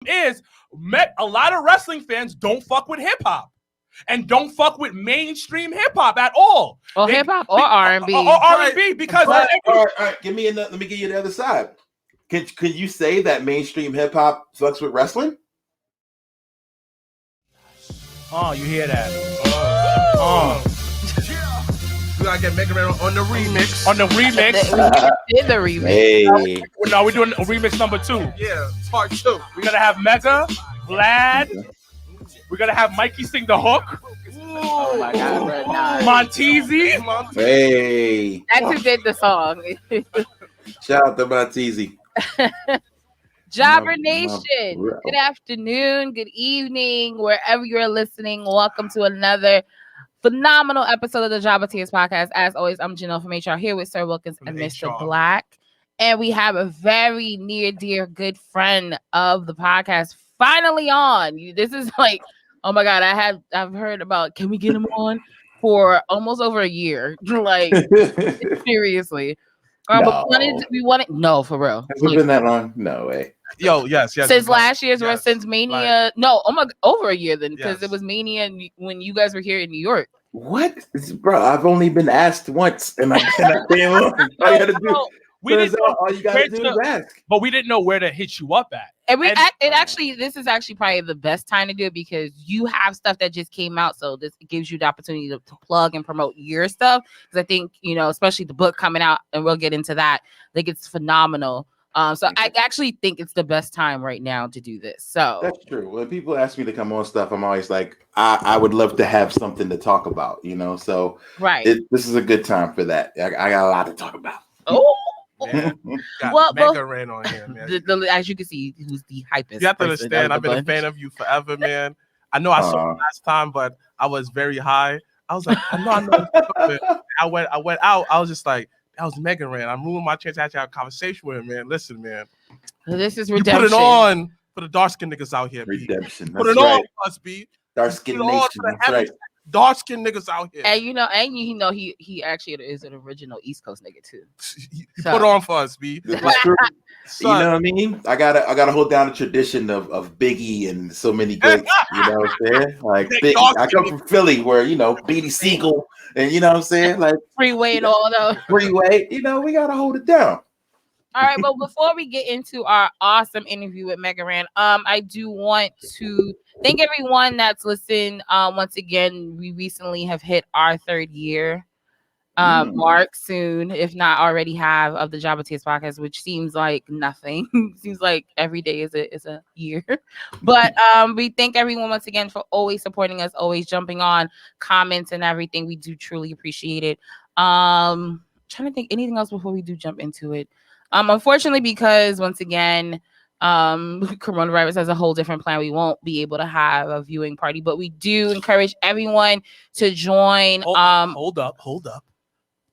is a lot of wrestling fans don't fuck with hip hop. And don't fuck with mainstream hip hop at all. Or hip hop or R&B. Or R&B because all right. Let me give you the other side. Could you say that mainstream hip hop fucks with wrestling? Oh, you hear that? We gotta get Mega Man on the remix. On the remix. We did the remix. Hey. No, we're doing remix number 2. Yeah, part 2. We're gonna have Mega, Vlad. We're gonna have Mikey sing the hook. Oh my God, Montezzi. Hey. That's who did the song. Shout out to Montezzi. Jobber Nation, good afternoon, good evening, wherever you're listening. Welcome to another phenomenal episode of the Jobber Tears podcast. As always, I'm Janelle from HR here with Sir Wilkins and Mr. Black. And we have a very near, dear, good friend of the podcast finally on. This is like, oh my God, I've heard about, can we get him on for almost over a year? Like, seriously. No. But we wanted, no, for real. Has it been that long? No way. Yo, yes. Since last year's, or since Mania, no, over a year then, because it was Mania when you guys were here in New York. What, bro? I've only been asked once, and I cannot came on. All you gotta do. All you gotta do is ask. But we didn't know where to hit you up at. And this is actually probably the best time to do it because you have stuff that just came out. So this gives you the opportunity to plug and promote your stuff. Because I think, especially the book coming out, and we'll get into that. I think it's phenomenal. So I actually think it's the best time right now to do this. So that's true. When people ask me to come on stuff, I'm always like, I would love to have something to talk about, So right. This is a good time for that. I got a lot to talk about. Oh. Yeah. Mega Ran on here, man. As you can see, who's the hypest. You have to understand, I've been a fan of you forever, man. I know I saw you last time, but I was very high. I was like, I know. I went out. I was just like, that was Mega Ran. I'm ruining my chance to actually have a conversation with him, man. Listen, man. This is redemption. You put it on for the dark skinned niggas out here, B. Redemption. Put it on for us, B. Dark skinned nation. That's right. Dark skinned niggas out here. And he actually is an original East Coast nigga too. You put on for us, B. That's true. You know what I mean? I gotta hold down the tradition of Biggie and so many greats. You know what I'm saying? Like Biggie. I come from Philly where Beanie Siegel and you know what I'm saying? Like Freeway and all those. Freeway. We gotta hold it down. All right, but before we get into our awesome interview with Mega Ran, I do want to thank everyone that's listened. Once again, we recently have hit our 3rd year mark soon, if not already have, of the Jabba Tears podcast, which seems like nothing. Seems like every day is a year. But we thank everyone once again for always supporting us, always jumping on comments and everything. We do truly appreciate it. Trying to think anything else before we do jump into it. Unfortunately, because once again, coronavirus has a whole different plan. We won't be able to have a viewing party, but we do encourage everyone to join. Hold up.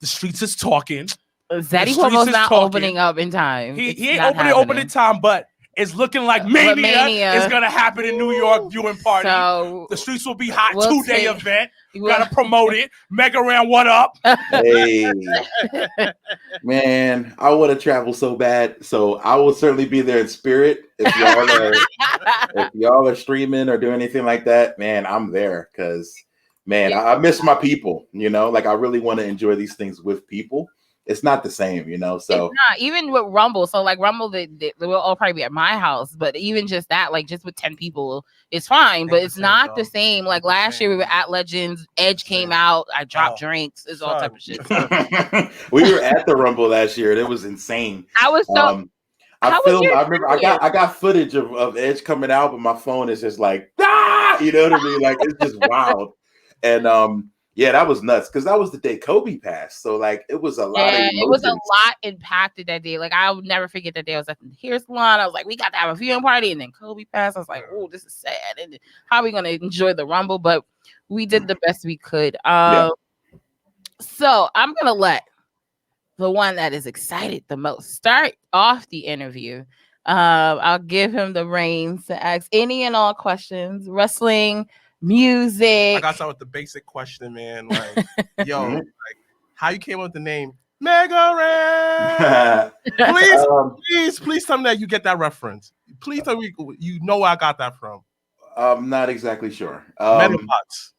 The streets is talking. Zeddy Cuomo's not opening up in time. He ain't opening in time, but it's looking like Mania is gonna happen in New York viewing party. So the streets will be hot. 2-day event. You gotta promote it. Mega Ran, what up? Hey, man, I want to travel so bad. So I will certainly be there in spirit. If y'all are streaming or doing anything like that, man, I'm there because, man, I miss my people. Like I really want to enjoy these things with people. It's not the same, so it's not even with Rumble. So like Rumble, they will all probably be at my house, but even just that, like just with 10 people, it's fine, but it's not the same. Like last year we were at Legends, Edge came out, I dropped drinks, it's all type of shit. We were at the Rumble last year and it was insane. I was so I remember I got footage of Edge coming out, but my phone is just like you know what I mean? Like it's just wild. And yeah, that was nuts because that was the day Kobe passed. So like it was a lot. Yeah, it was a lot impacted that day. Like I will never forget that day. I was at the hair salon. I was like, we got to have a viewing party, and then Kobe passed. I was like, oh, this is sad. And how are we gonna enjoy the Rumble? But we did the best we could. So I'm gonna let the one that is excited the most start off the interview. I'll give him the reins to ask any and all questions, wrestling, music. I got to start with the basic question, man. Like, yo, like, how you came up with the name Mega Ran. Please tell me that you get that reference. Please tell me you know where I got that from. I'm not exactly sure. Metabots.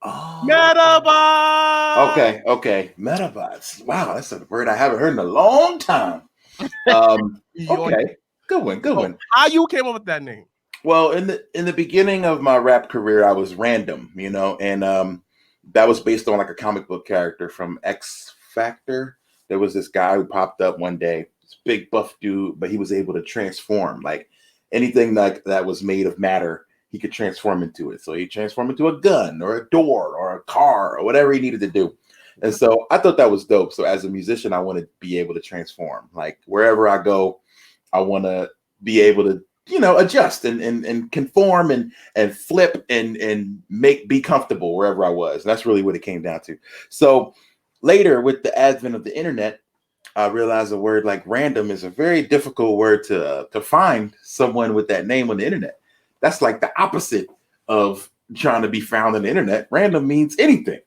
Oh. Metabots. Okay. Metabots. Wow, that's a word I haven't heard in a long time. Okay. Good one. How you came up with that name? Well, in the beginning of my rap career, I was random, and that was based on like a comic book character from X Factor. There was this guy who popped up one day, this big buff dude, but he was able to transform. Like anything like that was made of matter, he could transform into it. So he transformed into a gun or a door or a car or whatever he needed to do. And so I thought that was dope. So as a musician, I want to be able to transform. Like wherever I go, I want to be able to, adjust and conform and flip and be comfortable wherever I was. And that's really what it came down to. So later, with the advent of the internet, I realized a word like random is a very difficult word to find someone with that name on the internet. That's like the opposite of trying to be found on the internet. Random means anything.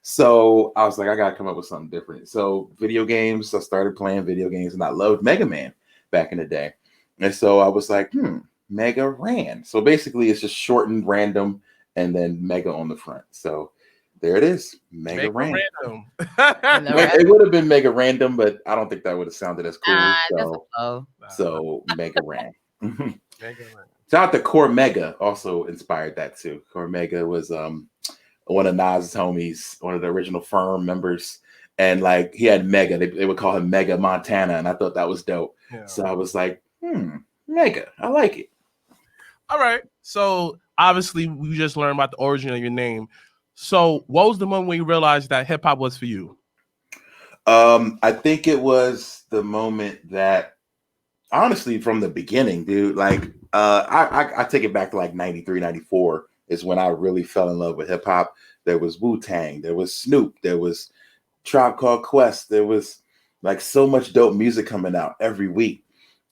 So I was like, I got to come up with something different. So video games, I started playing video games and I loved Mega Man back in the day. And so I was like, Mega Ran. So basically it's just shortened random and then Mega on the front. So there it is. Mega Ran. Random. It would have been Mega Random, but I don't think that would have sounded as cool. So Mega Ran. Mega Ran. Shout out to Core Mega, also inspired that too. Core Mega was one of Nas's homies, one of the original Firm members. And like he had Mega, they would call him Mega Montana. And I thought that was dope. Yeah. So I was like, Mega, I like it. All right. So obviously we just learned about the origin of your name. So what was the moment when you realized that hip hop was for you? I think it was the moment that, honestly, from the beginning, dude, like I take it back to like 93, 94 is when I really fell in love with hip hop. There was Wu-Tang, there was Snoop, there was Tribe Called Quest. There was like so much dope music coming out every week.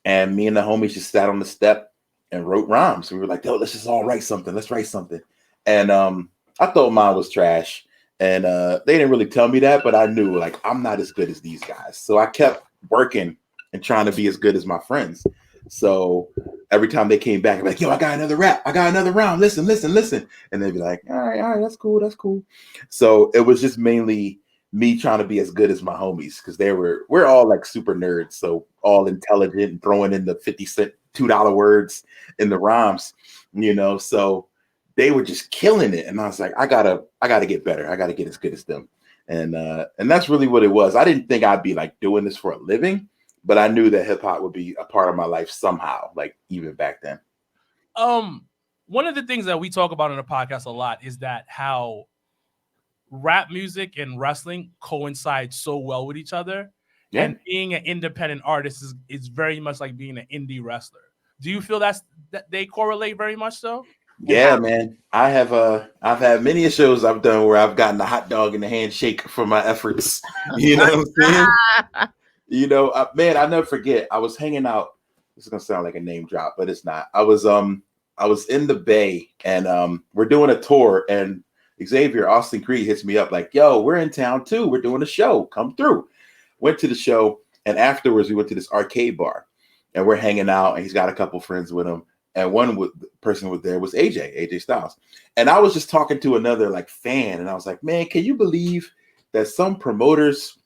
And me and the homies just sat on the step and wrote rhymes. We were like, let's just all write something. Let's write something. And I thought mine was trash. And they didn't really tell me that, but I knew like I'm not as good as these guys. So I kept working and trying to be as good as my friends. So every time they came back, I'm like, yo, I got another rap. I got another round. Listen. And they'd be like, all right, that's cool. So it was just mainly me trying to be as good as my homies because we're all like super nerds. So all intelligent and throwing in the 50-cent $2 words in the rhymes, so they were just killing it. And I was like, I gotta get better. I gotta get as good as them. And that's really what it was. I didn't think I'd be like doing this for a living, but I knew that hip hop would be a part of my life somehow, like even back then. One of the things that we talk about in the podcast a lot is that how rap music and wrestling coincide so well with each other. Yeah. And being an independent artist is very much like being an indie wrestler. Do you feel that they correlate very much so? Yeah, man. I've had many shows I've done where I've gotten the hot dog and the handshake for my efforts. You know what I'm saying? Man, I'll never forget. I was hanging out. This is gonna sound like a name drop, but it's not. I was in the Bay and we're doing a tour and Xavier Austin Creed hits me up like, yo, we're in town too. We're doing a show. Come through. Went to the show. And afterwards we went to this arcade bar and we're hanging out and he's got a couple friends with him. And one person was there was AJ Styles. And I was just talking to another like fan. And I was like, man, can you believe that some promoters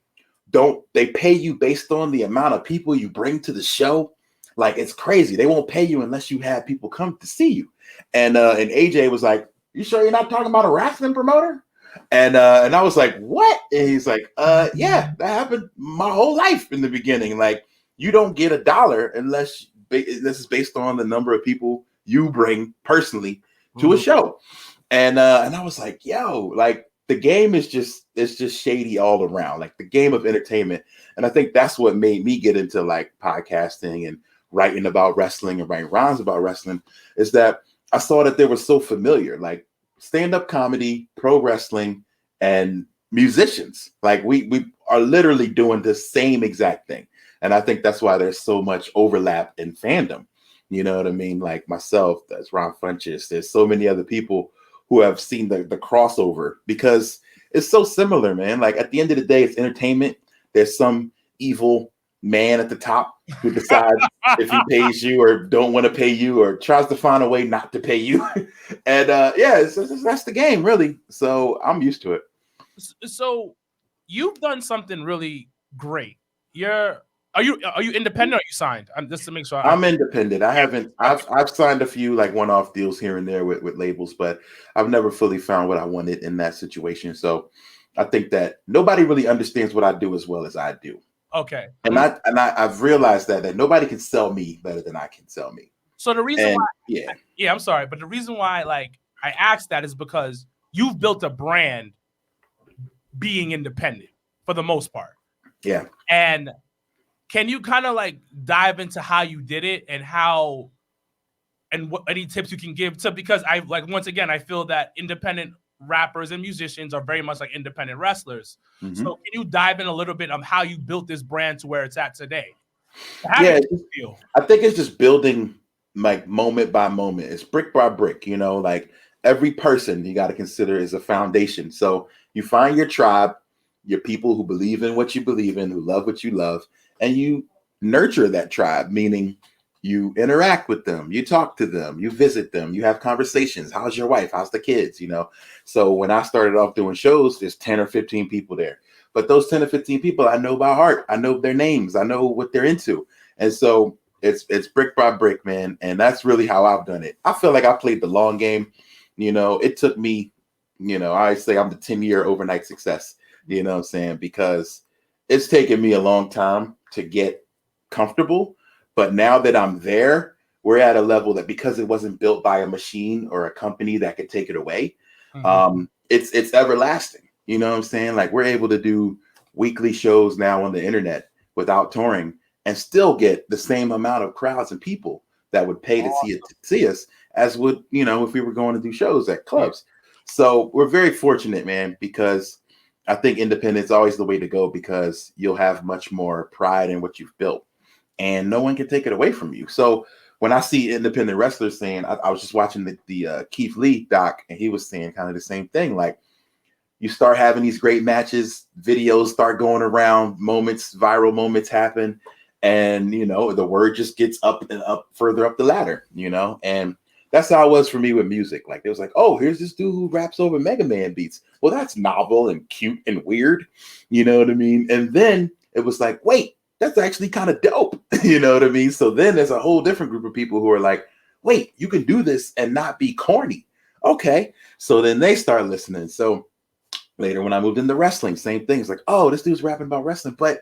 they pay you based on the amount of people you bring to the show? Like, it's crazy. They won't pay you unless you have people come to see you. And AJ was like, you sure you're not talking about a wrestling promoter? And I was like, what? And he's like, yeah, that happened my whole life in the beginning. Like, you don't get $1 unless this is based on the number of people you bring personally to a show. And I was like, yo, like the game it's just shady all around, like the game of entertainment. And I think that's what made me get into like podcasting and writing about wrestling and writing rhymes about wrestling is that I saw that they were so familiar, like stand-up comedy, pro wrestling, and musicians. Like we are literally doing the same exact thing. And I think that's why there's so much overlap in fandom. You know what I mean? Like myself, that's Ron Funches. There's so many other people who have seen the crossover because it's so similar, man. Like at the end of the day, it's entertainment. there's some evil man at the top who decides if he pays you or don't want to pay you or tries to find a way not to pay you. And that's the game, really. So I'm used to it. So you've done something really great. Are you independent or are you signed? Just to make sure. I'm independent. I've signed a few like one-off deals here and there with labels, but I've never fully found what I wanted in that situation. So I think that nobody really understands what I do as well as I do. Okay. And I've realized that nobody can sell me better than I can sell me. So the reason why I'm sorry, but the reason why like I asked that is because you've built a brand being independent for the most part. Yeah. And can you kind of like dive into how you did it and how and what any tips you can give to, because I like, once again, I feel that independent rappers and musicians are very much like independent wrestlers. Mm-hmm. So can you dive in a little bit on how you built this brand to where it's at today? How did you feel? I think it's just building like moment by moment. It's brick by brick, you know, like every person you got to consider is a foundation. So you find your tribe, your people who believe in what you believe in, who love what you love, and you nurture that tribe, meaning you interact with them, you talk to them, you visit them, you have conversations. How's your wife? How's the kids? You know? So when I started off doing shows, there's 10 or 15 people there. But those 10 or 15 people I know by heart. I know their names. I know what they're into. And so it's brick by brick, man. And that's really how I've done it. I feel like I played the long game. You know, it took me, you know, I say I'm the 10-year overnight success, you know what I'm saying? Because it's taken me a long time to get comfortable. But now that I'm there, we're at a level that because it wasn't built by a machine or a company that could take it away, it's everlasting. You know what I'm saying? Like we're able to do weekly shows now on the internet without touring and still get the same amount of crowds and people that would pay to see us as would, you know, if we were going to do shows at clubs. So we're very fortunate, man, because I think independence is always the way to go because you'll have much more pride in what you've built and no one can take it away from you. So when I see independent wrestlers saying, I was just watching the Keith Lee doc and he was saying kind of the same thing, like, you start having these great matches, videos start going around, viral moments happen. And, you know, the word just gets up and up, further up the ladder, you know? And that's how it was for me with music. Like, it was like, oh, here's this dude who raps over Mega Man beats. Well, that's novel and cute and weird. You know what I mean? And then it was like, wait, that's actually kind of dope. You know what I mean? So then there's a whole different group of people who are like, wait, you can do this and not be corny. Okay. So then they start listening. So later, when I moved into wrestling, same thing. It's like, oh, this dude's rapping about wrestling, but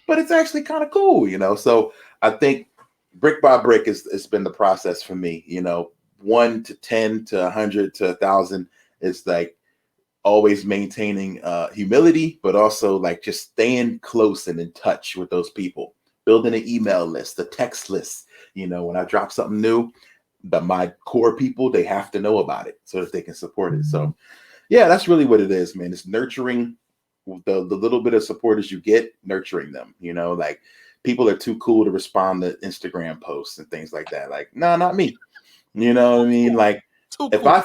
it's actually kind of cool, you know? So I think brick by brick it's been the process for me, you know, 1 to 10 to 100 to 1,000 is like always maintaining humility, but also like just staying close and in touch with those people, building an email list, a text list. You know, when I drop something new, my core people, they have to know about it so that they can support it. So yeah, that's really what it is, man. It's nurturing the little bit of supporters you get, nurturing them, you know, like people are too cool to respond to Instagram posts and things like that. Like, no, not me. You know what I mean? Like if I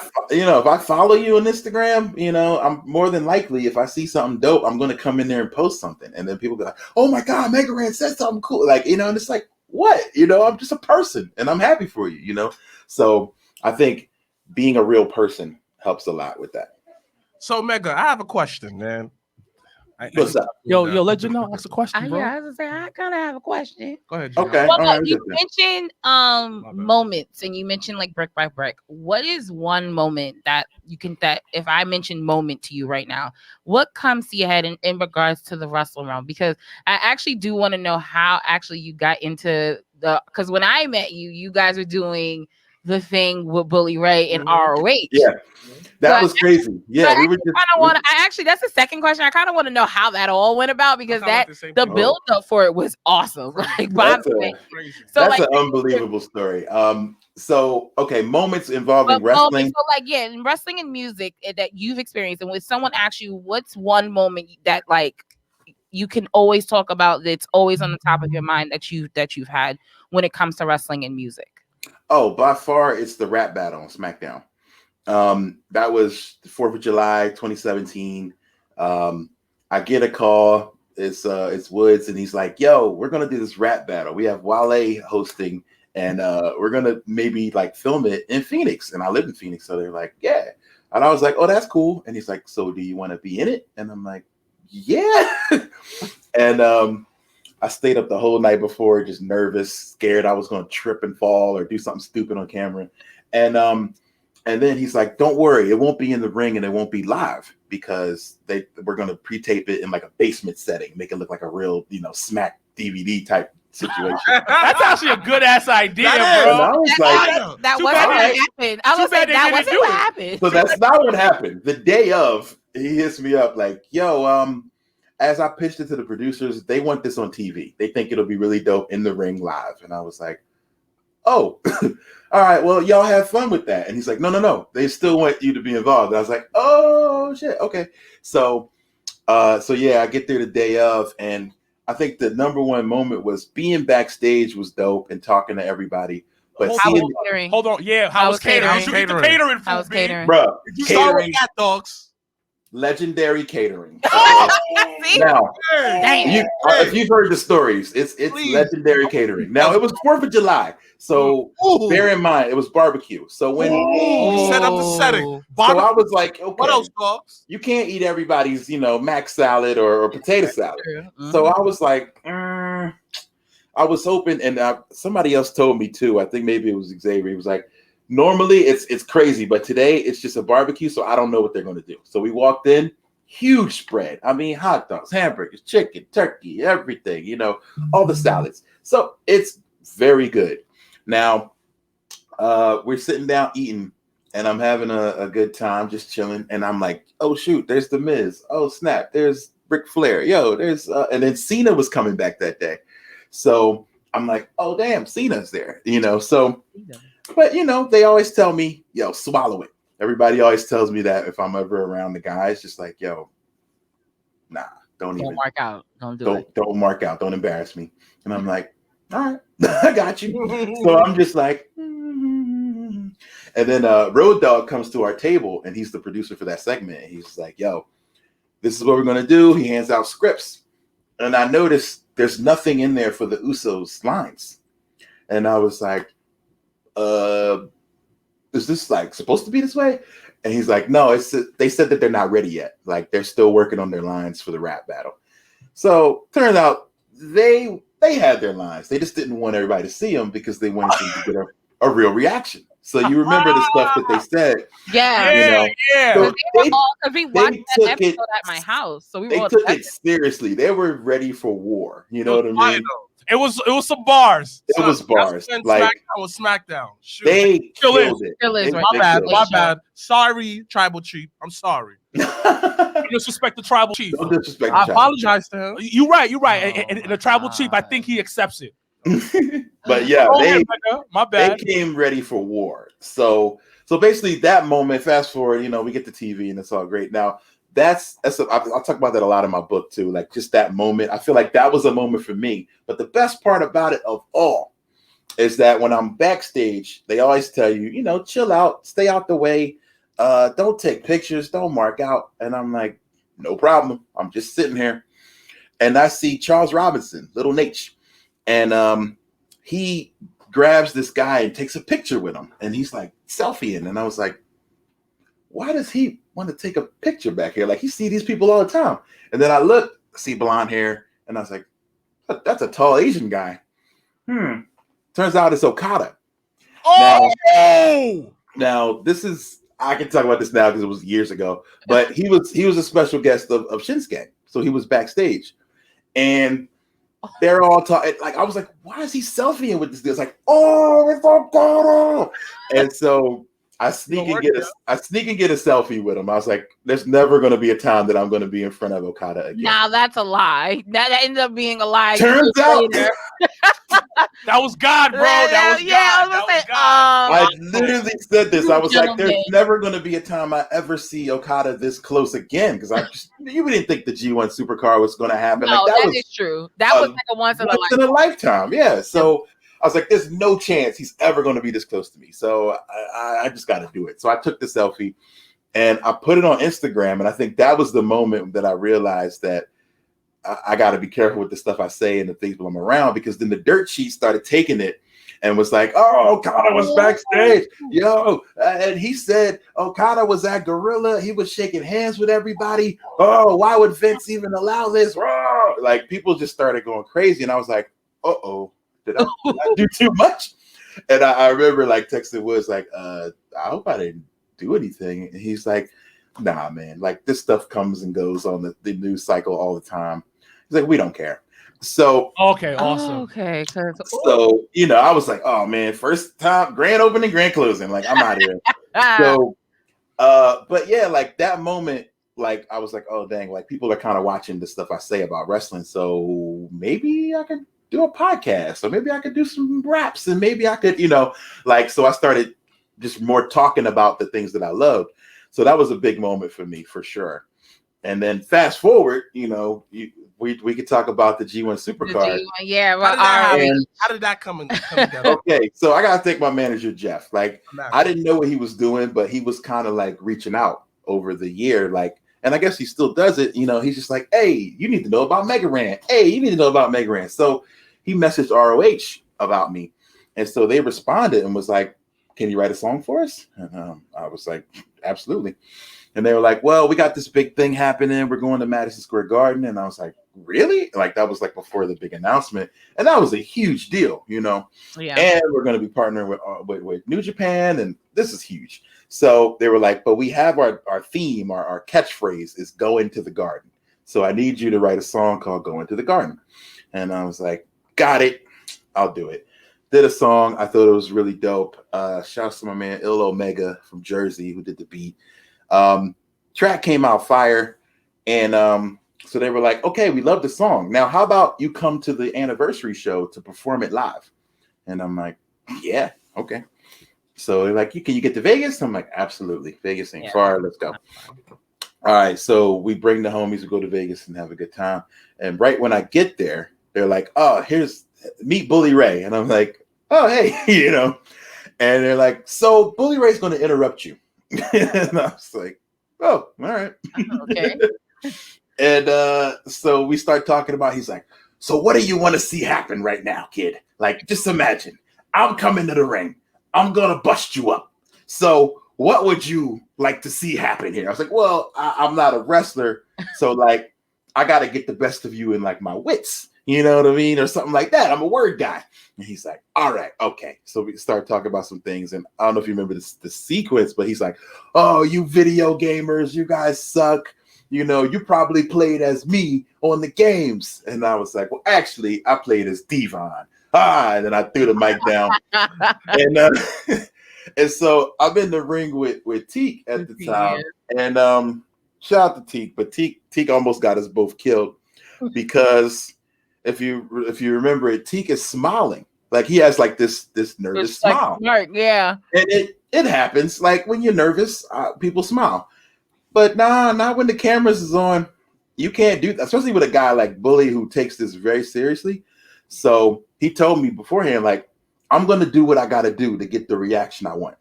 follow you on Instagram, you know, I'm more than likely if I see something dope, I'm going to come in there and post something. And then people go like, oh my God, Mega Ran said something cool. Like, you know, and it's like, what? You know, I'm just a person and I'm happy for you, you know? So I think being a real person helps a lot with that. So Mega, I have a question, man. What's up? Yo, let you know. Ask a question, bro. Yeah, I was gonna say I kind of have a question. Go ahead. Okay. Well, you mentioned moments, and you mentioned like brick by brick. What is one moment that if I mention moment to you right now, what comes to your head in regards to the wrestling realm? Because I actually do want to know how actually you got into because when I met you, you guys were doing the thing with Bully Ray and ROH. Yeah. That was crazy. Yeah, we were just that's the second question. I kind of want to know how that all went about because the build up for it was awesome. Like that's an unbelievable story. So okay, moments involving wrestling. In wrestling and music that you've experienced, and when someone asks you, what's one moment that like you can always talk about that's always on the top of your mind that you've had when it comes to wrestling and music? Oh, by far, it's the rap battle on SmackDown. That was the 4th of July, 2017. I get a call. it's Woods, and he's like, yo, we're gonna do this rap battle. We have Wale hosting, and we're gonna maybe like film it in Phoenix. And I live in Phoenix, so they're like, yeah. And I was like, oh, that's cool. And he's like, so do you want to be in it? And I'm like, yeah. And I stayed up the whole night before, just nervous, scared I was gonna trip and fall or do something stupid on camera. And then he's like, don't worry, it won't be in the ring and it won't be live, because we're going to pre-tape it in like a basement setting, make it look like a real, Smack DVD type situation. That's actually a good ass idea, bro. I was like, that wasn't what happened. I was like, that wasn't what happened. So that's not what happened. The day of, he hits me up like, yo, as I pitched it to the producers, they want this on TV. They think it'll be really dope in the ring live. And I was like, oh, all right, well, y'all have fun with that. And he's like, no, they still want you to be involved. And I was like, oh shit, okay. So yeah, I get there the day of, and I think the number one moment was being backstage was dope and talking to everybody. But hold on, yeah, how was catering? How was catering? Bro, catering hot dogs. Legendary catering. Okay. Now, if you've heard the stories, it's legendary catering. Now, it was 4th of July, so bear in mind it was barbecue. So when set up the setting, so I was like, okay, what else, dogs? You can't eat everybody's, mac salad or potato salad. Mm-hmm. So I was like, I was hoping, and somebody else told me too. I think maybe it was Xavier. He was like, normally it's crazy, but today it's just a barbecue, so I don't know what they're going to do. So we walked in, huge spread. I mean, hot dogs, hamburgers, chicken, turkey, everything, all the salads. So it's very good. Now, we're sitting down eating, and I'm having a good time, just chilling. And I'm like, oh, shoot, there's The Miz. Oh, snap, there's Ric Flair. Yo, there's and then Cena was coming back that day. So I'm like, oh, damn, Cena's there, so. But, they always tell me, yo, swallow it. Everybody always tells me that if I'm ever around the guys, just like, yo, nah, don't mark out. Don't mark out. Don't embarrass me. And I'm like, all right, I got you. So I'm just like, And then Road Dogg comes to our table, and he's the producer for that segment. And he's like, yo, this is what we're going to do. He hands out scripts. And I noticed there's nothing in there for the Usos lines. And I was like, is this like supposed to be this way? And he's like, no, they said that they're not ready yet. Like they're still working on their lines for the rap battle. So turns out they had their lines. They just didn't want everybody to see them because they wanted them to get a real reaction. So you remember the stuff that they said. Yeah. So because we watched that episode at my house. So they took it seriously. They were ready for war. You know what I mean? It was some bars. It was bars. Like SmackDown was SmackDown. Shoot. They killed it. My bad. Sorry, Tribal Chief. I'm sorry. You disrespect the Tribal Chief. Don't disrespect. I apologize to him. You're right. And the Tribal Chief, I think he accepts it. But yeah, my bad. They came ready for war. So basically, that moment. Fast forward, we get the TV and it's all great. Now I'll talk about that a lot in my book too. Like just that moment, I feel like that was a moment for me. But the best part about it of all is that when I'm backstage, they always tell you, chill out, stay out the way, don't take pictures, don't mark out. And I'm like, no problem. I'm just sitting here, and I see Charles Robinson, Little Nate, and he grabs this guy and takes a picture with him, and he's like selfieing, and I was like, why does he want to take a picture back here? Like, you see these people all the time. And then I look, see blonde hair, and I was like, that's a tall Asian guy. Turns out it's Okada. Now this is, I can talk about this now because it was years ago, but he was a special guest of Shinsuke. So he was backstage, and they're all talking. Like, I was like, why is he selfieing with this dude? It's like, oh, it's Okada. And so I sneak and get a selfie with him. I was like, there's never going to be a time that I'm going to be in front of Okada again. Now that's a lie. That ended up being a lie. Turns out that was God, bro. That was God. I literally said this. I was like, there's never going to be a time I ever see Okada this close again, because you didn't think the G1 Supercar was going to happen. No, like, that is true. That was like a once in a lifetime. Yeah. So I was like, there's no chance he's ever going to be this close to me. So I just got to do it. So I took the selfie and I put it on Instagram. And I think that was the moment that I realized that I got to be careful with the stuff I say and the people I'm around, because then the dirt sheet started taking it and was like, oh, Okada was backstage, yo, and he said Okada was at Gorilla, he was shaking hands with everybody. Oh, why would Vince even allow this? Oh, like people just started going crazy, and I was like, did I do too much? And I remember like texting Woods like, I hope I didn't do anything, and he's like, nah, man, like this stuff comes and goes on the news cycle all the time. He's like, we don't care. So okay, awesome. Okay, so I was like, oh man, first time grand opening, grand closing, like I'm out of here. So but yeah, like that moment, like I was like, oh dang, like people are kind of watching the stuff I say about wrestling, so maybe I could do a podcast, or maybe I could do some raps, and maybe I could, like, so I started just more talking about the things that I loved. So that was a big moment for me, for sure. And then fast forward, we could talk about the G1 Supercard. Yeah, well, how did that come together? Okay, so I gotta thank my manager Jeff. Like, I didn't know what he was doing, but he was kind of like reaching out over the year, like, and I guess he still does it. He's just like, hey, you need to know about Mega Ran. Hey, you need to know about Mega Ran. So he messaged ROH about me, and so they responded and was like, can you write a song for us? And I was like, absolutely. And they were like, well, we got this big thing happening. We're going to Madison Square Garden. And I was like, really? Like, that was like before the big announcement. And that was a huge deal, Yeah. And we're going to be partnering with New Japan. And this is huge. So they were like, but we have our theme, our catchphrase is go into the garden. So I need you to write a song called Go Into the Garden. And I was like, got it. I'll do it. Did a song. I thought it was really dope. Shouts to my man Il Omega from Jersey who did the beat. Track came out fire, and so they were like, okay, we love the song. Now how about you come to the anniversary show to perform it live? And I'm like, yeah, okay. So they're like, can you get to Vegas? I'm like, absolutely. Vegas ain't far. Let's go. All right, so we bring the homies, we go to Vegas and have a good time. And right when I get there, they're like, oh, meet Bully Ray. And I'm like, oh, hey, and they're like, so Bully Ray's going to interrupt you. And I was like, oh, all right. Okay. And so we start talking about, he's like, so what do you want to see happen right now, kid? Like, just imagine, I'm coming to the ring. I'm going to bust you up. So what would you like to see happen here? I was like, well, I'm not a wrestler. So like, I got to get the best of you in like my wits. You know what I mean? Or something like that. I'm a word guy. And he's like, all right, okay. So we start talking about some things. And I don't know if you remember the sequence, but he's like, oh, you video gamers, you guys suck. You probably played as me on the games. And I was like, well, actually, I played as Devon. And then I threw the mic down. And so I'm in the ring with Teak at the time. And shout out to Teak, but Teak almost got us both killed because if you remember it, Teak is smiling. Like he has like this nervous smile. Like, yeah. And it happens. Like when you're nervous, people smile. But not when the cameras is on. You can't do that, especially with a guy like Bully who takes this very seriously. So he told me beforehand, like, I'm going to do what I got to do to get the reaction I want.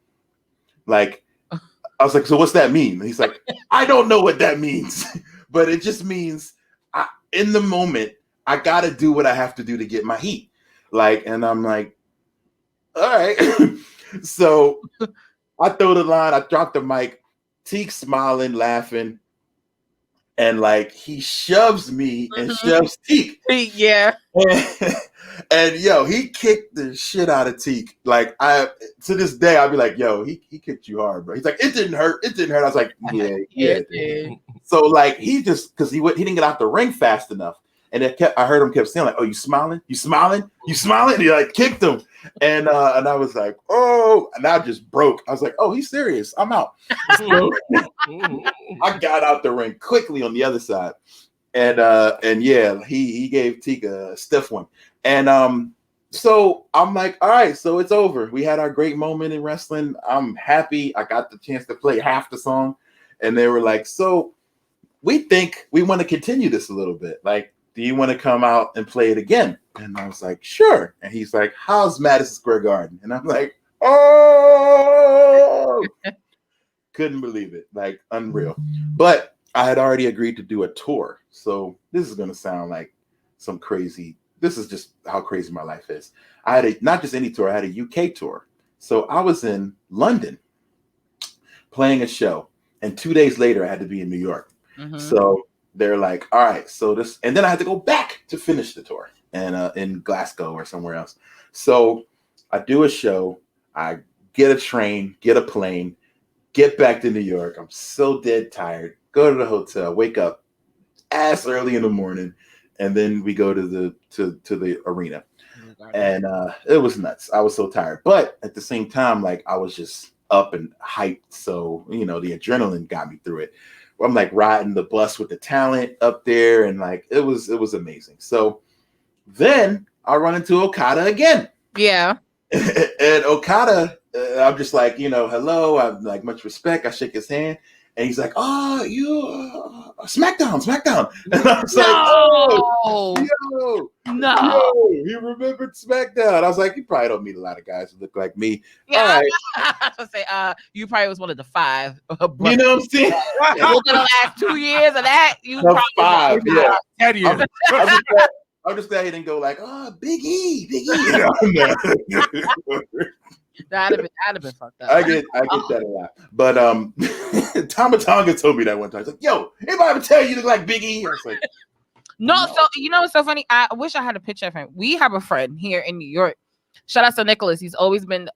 Like, I was like, so what's that mean? And he's like, I don't know what that means, but it just means in the moment, I got to do what I have to do to get my heat. Like, and I'm like, all right. So I throw the line, I drop the mic, Teak smiling, laughing. And like he shoves me and shoves Teak. Yeah. And yo, he kicked the shit out of Teak. Like to this day, I'll be like, yo, he kicked you hard, bro. He's like, it didn't hurt. It didn't hurt. I was like, yeah, it did. So like he just because he didn't get out the ring fast enough. And I heard him kept saying like, oh, you smiling? You smiling? You smiling? And he like kicked him. And I was like, oh, and I just broke. I was like, oh, he's serious. I'm out. So, I got out the ring quickly on the other side. And yeah, he gave Teak a stiff one. And so I'm like, all right, so it's over. We had our great moment in wrestling. I'm happy. I got the chance to play half the song. And they were like, so we think we want to continue this a little bit. Like, do you want to come out and play it again? And I was like, sure. And he's like, how's Madison Square Garden? And I'm like, oh, couldn't believe it. Like, unreal. But I had already agreed to do a tour. So this is going to sound like some crazy. This is just how crazy my life is. I had not just any tour, I had a UK tour. So I was in London playing a show. And 2 days later, I had to be in New York. Mm-hmm. So they're like, all right, so this, and then I had to go back to finish the tour and in Glasgow or somewhere else. So I do a show, I get a train, get a plane, get back to New York. I'm so dead tired. Go to the hotel, wake up ass early in the morning, and then we go to the arena. And it was nuts. I was so tired. But at the same time, like I was just up and hyped. So, the adrenaline got me through it. I'm like riding the bus with the talent up there, and like it was amazing. So then I run into Okada again. Yeah. And Okada, I'm just like, hello. I'm like, much respect. I shake his hand, and he's like, oh, you SmackDown. And I was No. he remembered SmackDown. I was like, you probably don't meet a lot of guys who look like me. Yeah. All right. I was say, you probably was one of the 5. You know what I'm saying? Over the last 2 years of that, you The probably 5, yeah. 10 years. I'm just glad he didn't go like, oh, Big E. That'd have been fucked up. I get that a lot. But Tama Tonga told me that one time. He's like, yo, anybody ever tell you look like Big E? I was like, No, so what's so funny? I wish I had a picture of him. We have a friend here in New York. Shout out to Nicholas. He's always been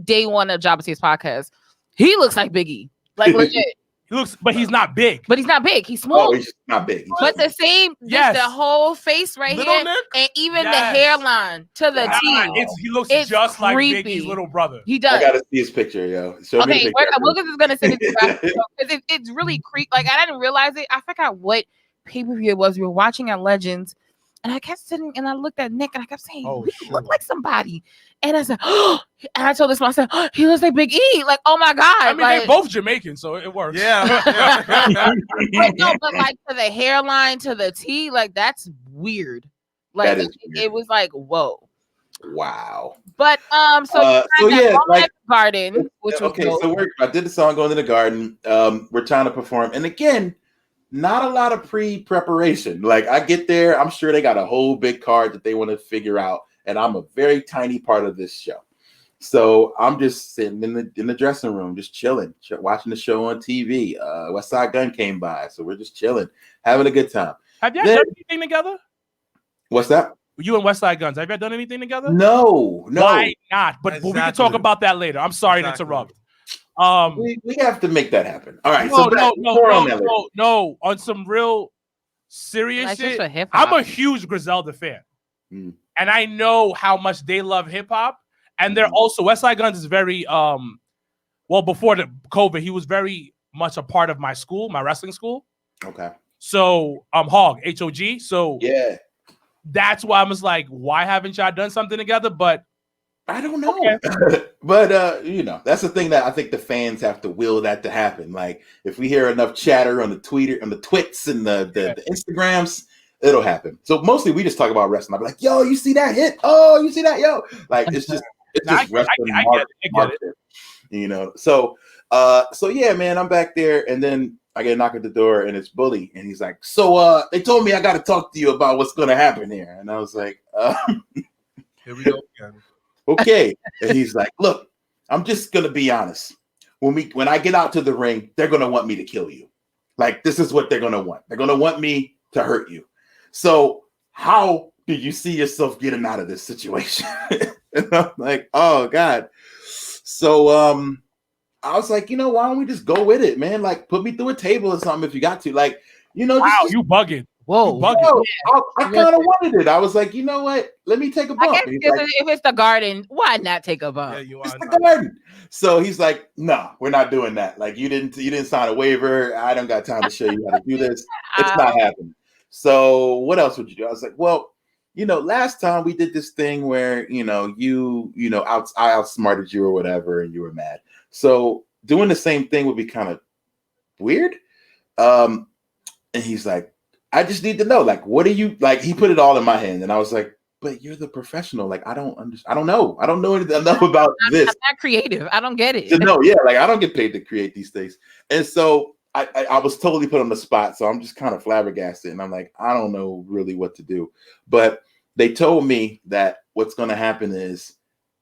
day one of Jabba podcast. He looks like Big E. Like legit. He looks, but he's not big. But he's not big. He's small. oh, he's not big. But the same, just the whole face right Little here, Nick? and even the hairline to the T. He looks It's just like creepy. Big E's little brother. He does. I gotta see his picture, yo. Show me Okay, the picture. Lucas is gonna send it to you because it's really creepy. Like I didn't realize it. I forgot what pay-per-view it was. We were watching at Legends, and I kept sitting and I looked at Nick and I kept saying, "He look like somebody." And I said, "Oh!" And I told this one, I said, "Oh, he looks like Big E." Like, oh my god! I mean, like, they're both Jamaican, so it works. Yeah. but like to the hairline, to the T, like that's weird. Like That is weird. It was like, whoa. Wow. But so yeah, like Garden, which was okay. dope. So I did the song "Going to the Garden." We're trying to perform, and again, not a lot of pre-preparation. Like I get there, I'm sure they got a whole big card that they want to figure out, and I'm a very tiny part of this show. So I'm just sitting in the dressing room, just chilling, watching the show on TV. West Side Gun came by, so we're just chilling, having a good time. Have you done anything together? What's that? You and West Side Guns, have you done anything together? No. Why not? But we can talk Exactly. about that later. I'm sorry to interrupt. We have to make that happen. All right. No. On some real serious Like, shit, just for hip-hop. I'm a huge Griselda fan. Mm. And I know how much they love hip hop. And they're also, West Side Guns is very, well, before the COVID, he was very much a part of my school, my wrestling school. Okay. So, Hog, H-O-G. So, Yeah. that's why I was like, why haven't y'all done something together? But I don't know. Okay. But, that's the thing that I think the fans have to will that to happen. Like, if we hear enough chatter on the Twitter, on the twits and the Instagrams, it'll happen. So mostly we just talk about wrestling. I'll be like, yo, you see that hit? Oh, you see that? Yo. Like, it's just wrestling. I get it. So yeah, man, I'm back there. And then I get a knock at the door and it's Bully. And he's like, so they told me I got to talk to you about what's going to happen here. And I was like, Here we go again. Okay. And he's like, look, I'm just going to be honest. When I get out to the ring, they're going to want me to kill you. Like, this is what they're going to want. They're going to want me to hurt you. So how do you see yourself getting out of this situation? And I'm like, oh God. So I was like, why don't we just go with it, man? Like, put me through a table or something if you got to. Like, wow, you bugging. Whoa. You bugging. I kind of wanted it. I was like, you know what? Let me take a bump. I guess if it's the Garden, why not take a bump? Yeah, It's the Garden. So he's like, no, we're not doing that. Like, you didn't sign a waiver. I don't got time to show you how to do this. It's not happening. So what else would you do? I was like, well, last time we did this thing where, I outsmarted you or whatever, and you were mad. So doing the same thing would be kind of weird. And he's like, I just need to know, like, what are you like? He put it all in my hand, and I was like, but you're the professional. Like, I don't understand. I don't know. I don't know enough about this. I'm not creative. I don't get it. No, yeah, like I don't get paid to create these things. And so I was totally put on the spot, so I'm just kind of flabbergasted, and I'm like, I don't know really what to do. But they told me that what's going to happen is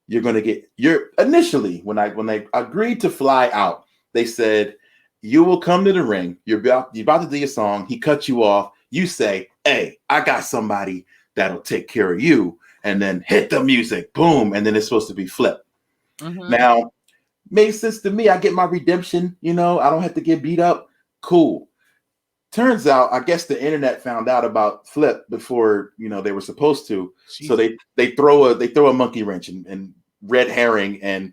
you're going to get initially when they agreed to fly out, they said you will come to the ring. You're about to do your song. He cuts you off. You say, "Hey, I got somebody that'll take care of you," and then hit the music, boom, and then it's supposed to be Flip. Mm-hmm. Now, made sense to me. I get my redemption. I don't have to get beat up. Cool. Turns out, I guess the internet found out about Flip before they were supposed to. Jeez. So they throw a monkey wrench and red herring, and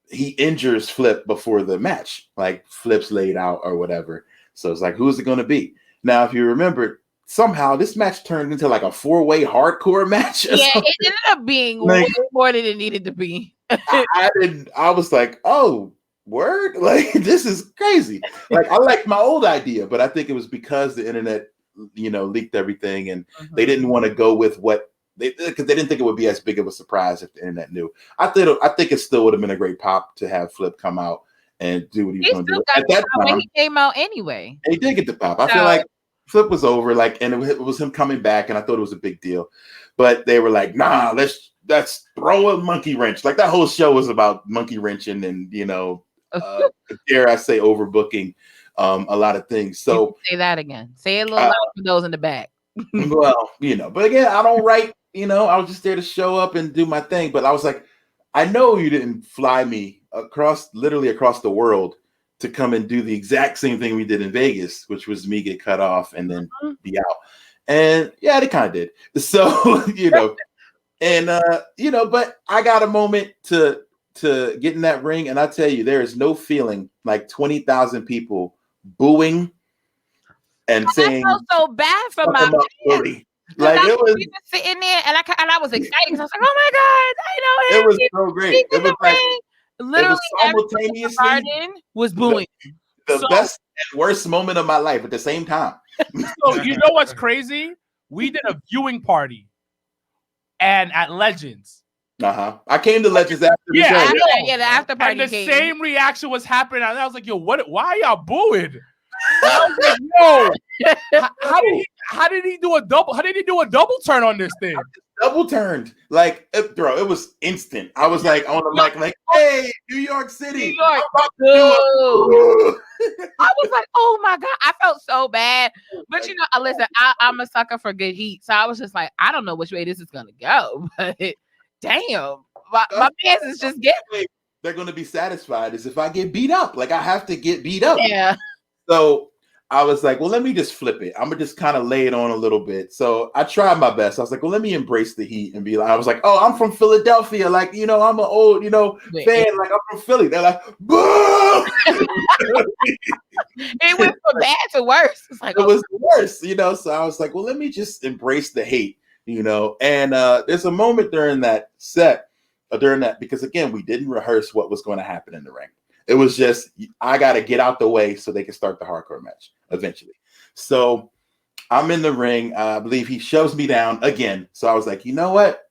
he injures Flip before the match. Like Flip's laid out or whatever. So it's like, who's it going to be? Now, if you remember, somehow this match turned into like a 4-way hardcore match. Yeah, it ended up being way more than it needed to be. I was like, oh, word? Like, this is crazy. Like, I liked my old idea, but I think it was because the internet, leaked everything, and they didn't want to go with what because they didn't think it would be as big of a surprise if the internet knew. I think it still would have been a great pop to have Flip come out and do what he was going to do. At that time, he came out anyway. He did get the pop. I feel like Flip was over, and it was him coming back, and I thought it was a big deal. But they were like, nah, let's throw a monkey wrench. Like, that whole show was about monkey wrenching and, dare I say, overbooking a lot of things. So say that again. Say it a little louder for those in the back. Well, but again, I don't write, I was just there to show up and do my thing. But I was like, I know you didn't fly me literally across the world to come and do the exact same thing we did in Vegas, which was me get cut off and then be out. And yeah, they kind of did. So, and but I got a moment to get in that ring, and I tell you, there is no feeling like 20,000 people booing and saying, I felt so bad for my man. Like, it was sitting there, and I was excited because I was like, "Oh my god, I know him!" It was so great. It was like literally simultaneously was booing. The best and worst moment of my life at the same time. So you know what's crazy? We did a viewing party, and at Legends. I came to Legends after the show. The after party. And the same reaction was happening. I was like, "Yo, what? Why are y'all booing?" I was like, "Yo, how did he do a double? How did he do a double turn on this thing?" Double turned, like, bro. It was instant. I was like on the mic, like, "Hey, New York City, New York, I was like, "Oh my god!" I felt so bad, but listen, I'm a sucker for good heat, so I was just like, I don't know which way this is gonna go, but damn, my fans is just getting. They're gonna be satisfied is if I get beat up. Like, I have to get beat up. Yeah. So I was like, well, let me just flip it. I'm gonna just kind of lay it on a little bit. So I tried my best. I was like, well, let me embrace the heat and be like, I was like, oh, I'm from Philadelphia. Like, I'm an old, fan. Like, I'm from Philly. They're like, boo! It went from bad to worse. It's like, it was worse, So I was like, well, let me just embrace the hate, And there's a moment during that set, because again, we didn't rehearse what was going to happen in the ring. It was just, I got to get out the way so they can start the hardcore match eventually. So I'm in the ring. I believe he shoves me down again. So I was like, you know what?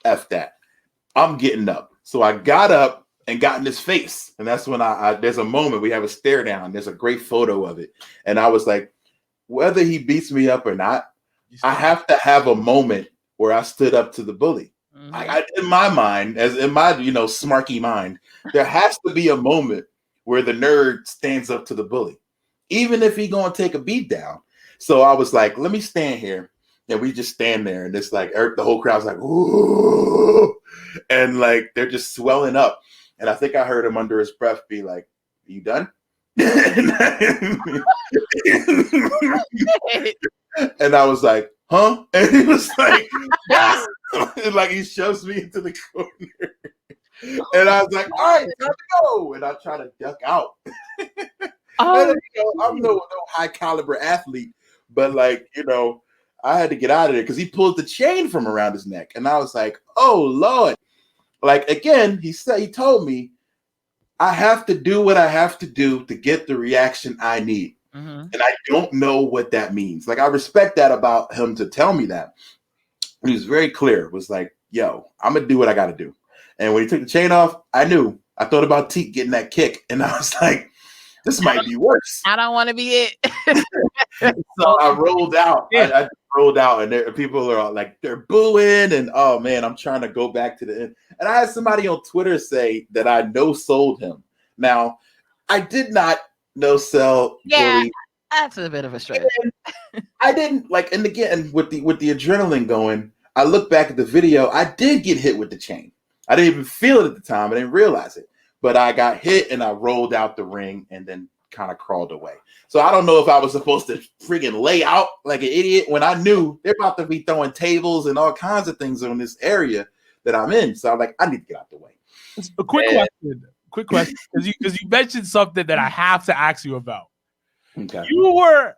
F that. I'm getting up. So I got up and got in his face. And that's when there's a moment, we have a stare down. There's a great photo of it. And I was like, whether he beats me up or not, I have to have a moment where I stood up to the bully. In my mind, smarky mind, there has to be a moment where the nerd stands up to the bully, even if he gonna take a beat down. So I was like, let me stand here, and we just stand there, and it's like the whole crowd's like, ooh, and like they're just swelling up. And I think I heard him under his breath be like, "Are you done?" And I was like, huh? And he was like, and like he shoves me into the corner. And I was like, all right, time to go. And I try to duck out. I'm no high caliber athlete, but I had to get out of there because he pulled the chain from around his neck. And I was like, oh Lord. Like, again, he told me I have to do what I have to do to get the reaction I need. And I don't know what that means. Like, I respect that about him to tell me that. He was very clear. It was like, yo, I'm going to do what I got to do. And when he took the chain off, I knew. I thought about Teak getting that kick. And I was like, this might be worse. I don't want to be it. So I rolled out. I rolled out, and people are all like, they're booing, and oh man, I'm trying to go back to the end. And I had somebody on Twitter say that I no-sold him. Now, I did not no-sell. Yeah, fully. that's a bit of a stretch. I didn't like, and again, with the adrenaline going, I look back at the video. I did get hit with the chain. I didn't even feel it at the time. I didn't realize it, but I got hit, and I rolled out the ring, and then kind of crawled away. So I don't know if I was supposed to friggin' lay out like an idiot when I knew they're about to be throwing tables and all kinds of things on this area that I'm in. So I'm like, I need to get out the way. A quick question, because you mentioned something that I have to ask you about. Okay. You were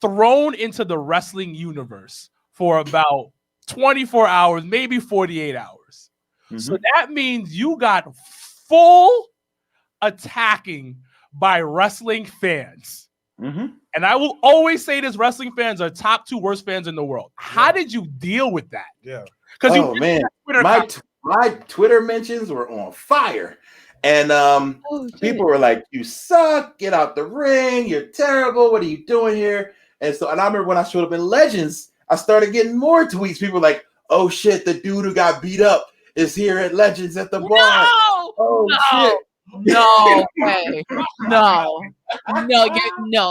thrown into the wrestling universe for about 24 hours, maybe 48 hours. Mm-hmm. So that means you got full attacking by wrestling fans. Mm-hmm. And I will always say this: wrestling fans are top 2 worst fans in the world. How did you deal with that? Yeah. Because my Twitter mentions were on fire. And people were like, you suck, get out the ring, you're terrible, what are you doing here? And I remember when I showed up in Legends, I started getting more tweets. People were like, oh shit, the dude who got beat up is here at Legends at the bar. Oh shit. No way. No,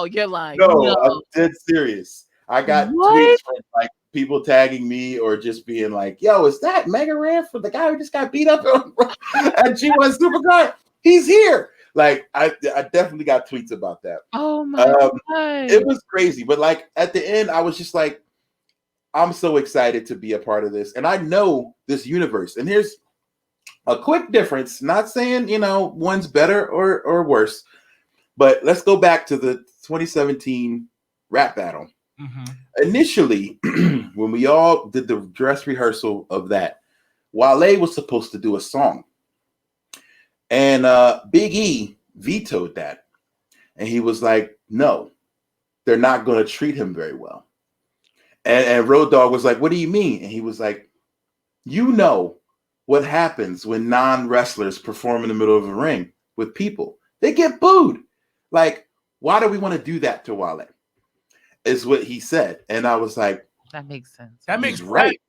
you're lying. No, I'm dead serious. I got tweets from like people tagging me or just being like, yo, is that Mega Ran for the guy who just got beat up at G1 Supercard? He's here. Like, I definitely got tweets about that. Oh my God. It was crazy. But like at the end, I was just like, I'm so excited to be a part of this. And I know this universe. And here's a quick difference. Not saying, one's better or worse. But let's go back to the 2017 rap battle. Mm-hmm. Initially, when we all did the dress rehearsal of that, Wale was supposed to do a song. And Big E vetoed that. And he was like, no, they're not going to treat him very well. And Road Dogg was like, what do you mean? And he was like, you know what happens when non-wrestlers perform in the middle of a ring with people. They get booed. Like, why do we want to do that to Wale? Is what he said. And I was like, that makes sense. That makes right.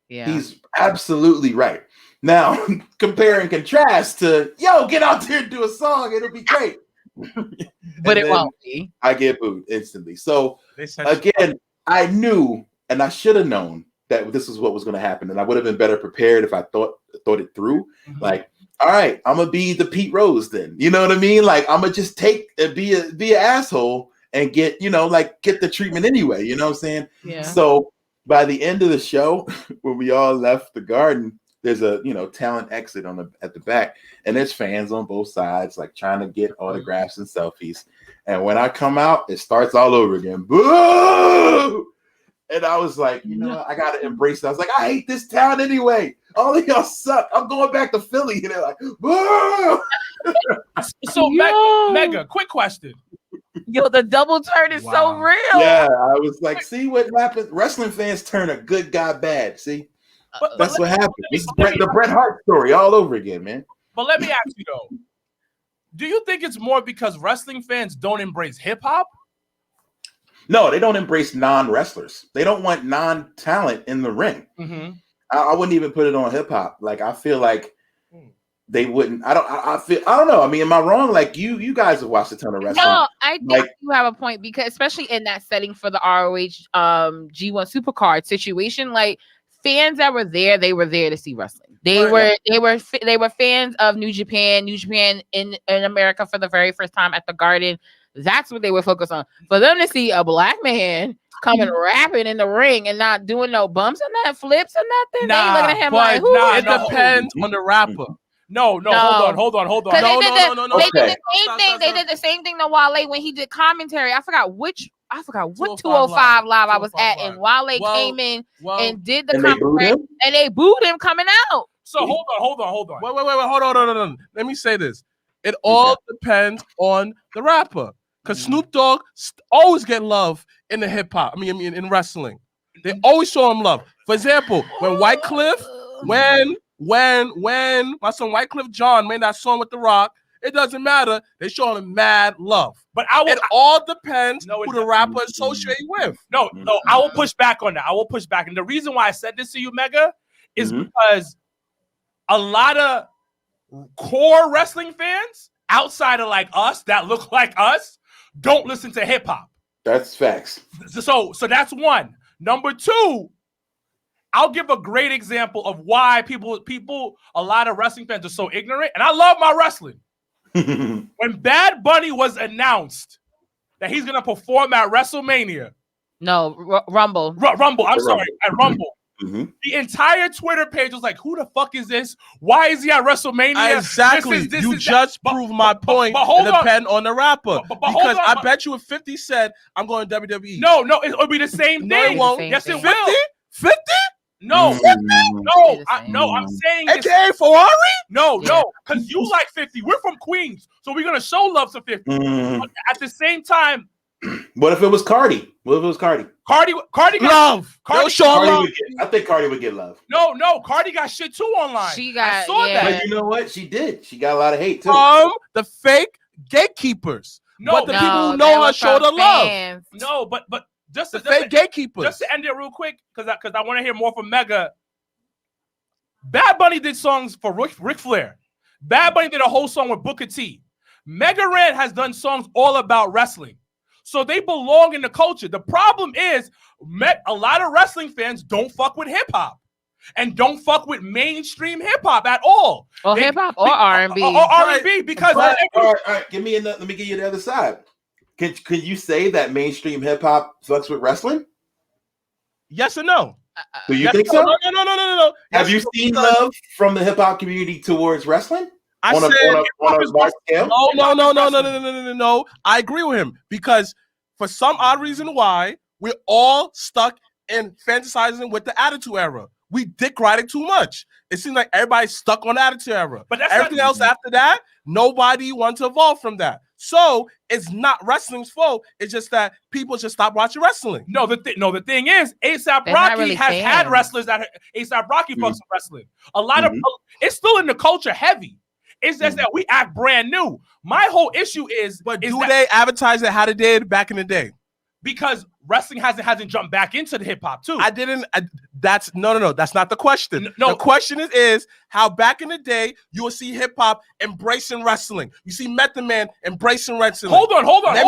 Yeah. He's absolutely right. Now, compare and contrast to, yo, get out there and do a song. It'll be great. But it won't be. I get booed instantly. So, again, I knew, and I should have known that this is what was going to happen. And I would have been better prepared if I thought it through. Mm-hmm. Like, all right, I'm going to be the Pete Rose then. You know what I mean? Like, I'm going to just be an asshole and get the treatment anyway. You know what I'm saying? Yeah. So by the end of the show, when we all left the garden, there's a, talent exit at the back, and there's fans on both sides, like trying to get autographs and selfies. And when I come out, it starts all over again. Boo! And I was like, I got to embrace it. I was like, I hate this town anyway. All of y'all suck. I'm going back to Philly. And they're like, boo! So, Mega, quick question. Yo, the double turn is so real. Yeah, I was like, see what happens? Wrestling fans turn a good guy bad. See? That's what happened. This is the Bret Hart story all over again, man. But let me ask you, though. Do you think it's more because wrestling fans don't embrace hip-hop? No, they don't embrace non-wrestlers. They don't want non-talent in the ring. Mm-hmm. I wouldn't even put it on hip-hop. Like, I feel like they wouldn't. I don't know. I mean, am I wrong? Like, you guys have watched a ton of wrestling. No, I think you have a point, because especially in that setting for the ROH G1 Supercard situation, like, fans that were there to see wrestling. They were fans of New Japan in America for the very first time at the Garden. That's what they were focused on. For them to see a black man coming rapping in the ring and not doing no bumps and that flips and nothing, they looking at him like, who? It depends on the rapper. No, hold on. No. They did the same thing. They did the same thing to Wale when he did commentary. I forgot what 205 Live I was at, and Wale came in and did the commentary, and they booed him coming out. So hold on. Wait, hold on. Let me say this. It all depends on the rapper. Because Snoop Dogg always get love in the hip hop. I mean, in wrestling, they always show him love. For example, when Wycliffe, when my son Wycliffe John made that song with The Rock, It doesn't matter. They showing him mad love. But it all depends no, who the rapper associated with. No, I will push back on that. I will push back. And the reason why I said this to you, Mega, is because a lot of core wrestling fans outside of like us that look like us don't listen to hip hop. That's facts. So that's one. Number two, I'll give a great example of why a lot of wrestling fans are so ignorant. And I love my wrestling. When Bad Bunny was announced that he's gonna perform at WrestleMania. No, Rumble. Rumble. I'm sorry, at Rumble. The entire Twitter page was like, "Who the fuck is this? Why is he at WrestleMania?" Exactly. You just proved my point. It depends on the rapper. Because I bet you if 50 said, "I'm going to WWE." No, it'll be the same thing. No, it won't. Yes, it 50? will. 50? No, I'm saying AKA Ferrari? No, because you like 50. We're from Queens, so we're gonna show love to 50. At the same time, what if it was Cardi? Cardi got love. Cardi show love. I think Cardi would get love. No, Cardi got shit too online. I saw that. But you know what? She did. She got a lot of hate too. The fake gatekeepers. But the people who know know her show the love. No, but just the fake gatekeepers. Just to end it real quick, because I want to hear more from Mega. Bad Bunny did songs for Ric Flair. Bad Bunny did a whole song with Booker T. Mega Ran has done songs all about wrestling. So they belong in the culture. The problem is a lot of wrestling fans don't fuck with hip hop and don't fuck with mainstream hip hop at all. Or hip hop or R&B. Or R&B because all right, give me let me give you the other side. Could you say that mainstream hip hop fucks with wrestling? Yes or no? Do you think so? No. Have you seen love from the hip hop community towards wrestling? On a large scale? No. I agree with him because for some odd reason why we're all stuck in fantasizing with the Attitude Era. We dick riding too much. It seems like everybody's stuck on the Attitude Era. But everything else after that, nobody wants to evolve from that. So it's not wrestling's fault. It's just that people just stop watching wrestling. No, the thing is, A$AP Rocky has had wrestlers that A$AP Rocky fucks with wrestling. A lot of it's still in the culture heavy. It's just that we act brand new. My whole issue is, they advertise it how they did back in the day? Because wrestling hasn't jumped back into the hip hop too. That's not the question. The question is how back in the day you will see hip hop embracing wrestling. You see Method Man embracing wrestling. Hold on. Wait. I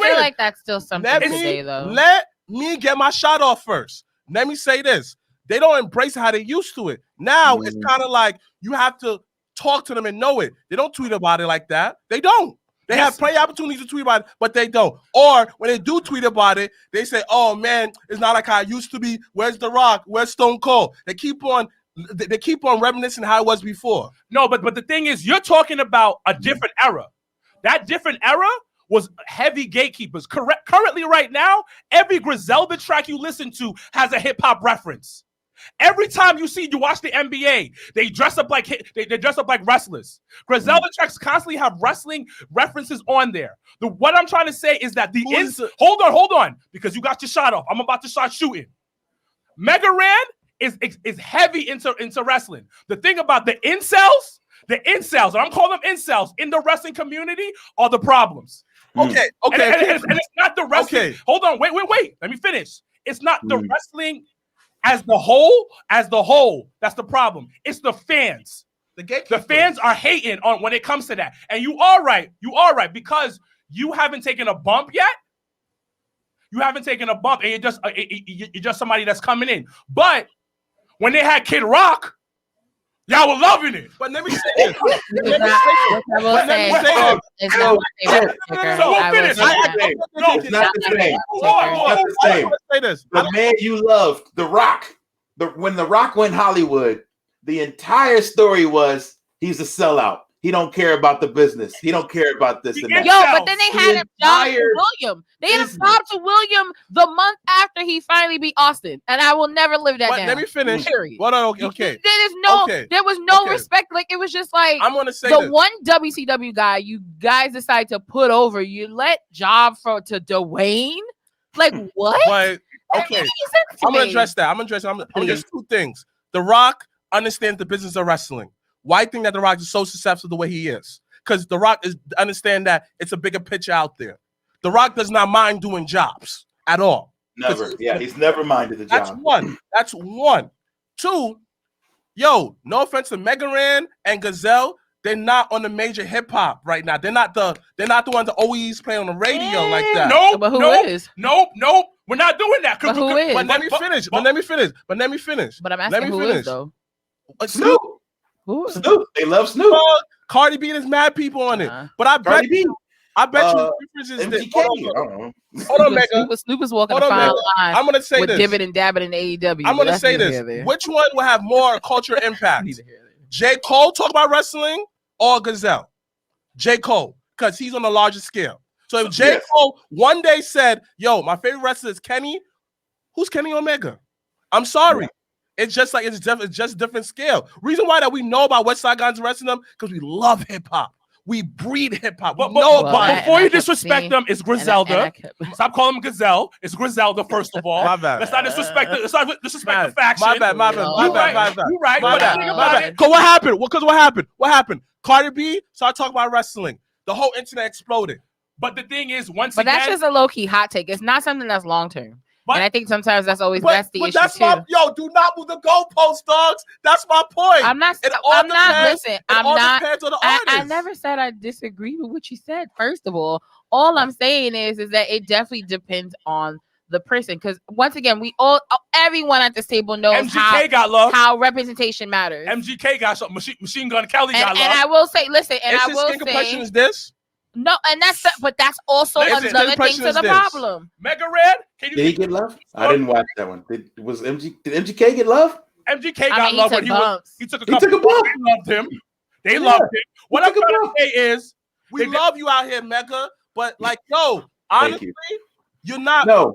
feel like that's still something today though. Let me get my shot off first. Let me say this. They don't embrace how they used to it. Now it's kind of like you have to talk to them and know it. They don't tweet about it like that. They don't. They have plenty of opportunities to tweet about it, but they don't. Or when they do tweet about it, they say, "Oh man, it's not like how it used to be. Where's The Rock? Where's Stone Cold?" They keep on reminiscing how it was before. No, but the thing is, you're talking about a different era. That different era was heavy gatekeepers. Currently, right now, every Griselda track you listen to has a hip hop reference. Every time you watch the NBA, they dress up like they dress up like wrestlers. Griselda tracks constantly have wrestling references on there. What I'm trying to say is that hold on, because you got your shot off. I'm about to start shooting. Mega Ran is heavy into wrestling. The thing about the incels, and I'm calling them incels in the wrestling community, are the problems. Okay. And it's not the wrestling. Okay. Hold on, wait. Let me finish. It's not the wrestling as the whole, that's the problem. It's the fans. The fans are hating on when it comes to that. And you are right, because you haven't taken a bump yet. You haven't taken a bump, and you're just somebody that's coming in. But when they had Kid Rock, y'all were loving it. But let me say this. It's not the same. The man you loved, The Rock. When The Rock went Hollywood, the entire story was he's a sellout. He don't care about the business. He don't care about this and that. But then they had him job to William. They had him job to William the month after he finally beat Austin, and I will never live that down. Let me finish. Okay. There was no respect. Like it was just like I'm gonna say the one WCW guy you guys decide to put over. You let job to Dwayne. Like what? But okay, I'm gonna address that. I'm gonna address two things. The Rock understands the business of wrestling. why do you think that The Rock is so successful the way he is? Because The Rock is understand that it's a bigger picture out there. The Rock does not mind doing jobs at all. Never. Yeah, he's never minded the That's job. one. That's one. Two, yo, no offense to Mega Ran and Gazelle, they're not on the major hip hop right now. They're not the ones that always play on the radio like that. Nope. But who is? Nope. We're not doing that. But who is? But let me finish. But let me finish. But I'm asking who is though. Snoop. Who? Snoop. They love Snoop. Cardi B, there's mad people on it. But I bet you the difference is this. Hold on, Mega. Snoop is walking a fine line. I'm gonna say with this. Dibbit and Dabbit and AEW. I'm gonna say this. Which one will have more cultural impact? J. Cole talk about wrestling or Gazelle? J. Cole, because he's on the largest scale. So if J. Cole one day said, "Yo, my favorite wrestler is Kenny," who's Kenny Omega? I'm sorry. It's just like it's just different scale. Reason why that we know about West Side Guns wrestling them because we love hip hop. We breed hip hop. But before you disrespect them, it's Griselda. Stop calling them Gazelle. It's Griselda, first of all. My bad. Let's not disrespect the faction. My bad. You're right. My bad. Because what happened? What happened? Cardi B started talking about wrestling. The whole internet exploded. But the thing is, But that's just a low-key hot take. It's not something that's long-term. And I think sometimes that's always that's the issue that's too. Do not move the goalposts, dogs. That's my point. I'm not. I never said I disagree with what you said. First of all I'm saying is that it definitely depends on the person. Because once again, everyone at this table knows how representation matters. MGK got something. Machine Gun Kelly got love. And I will say, listen, and I will say, compression is this. No, and that's also another thing to the problem. Mega Red, did he get love? I didn't watch that one. Did MGK get love? MGK got love when he took a bump. They loved him. They loved him. What I'm trying to say is, we love you out here, Mega. But like, yo, honestly, you're not. No,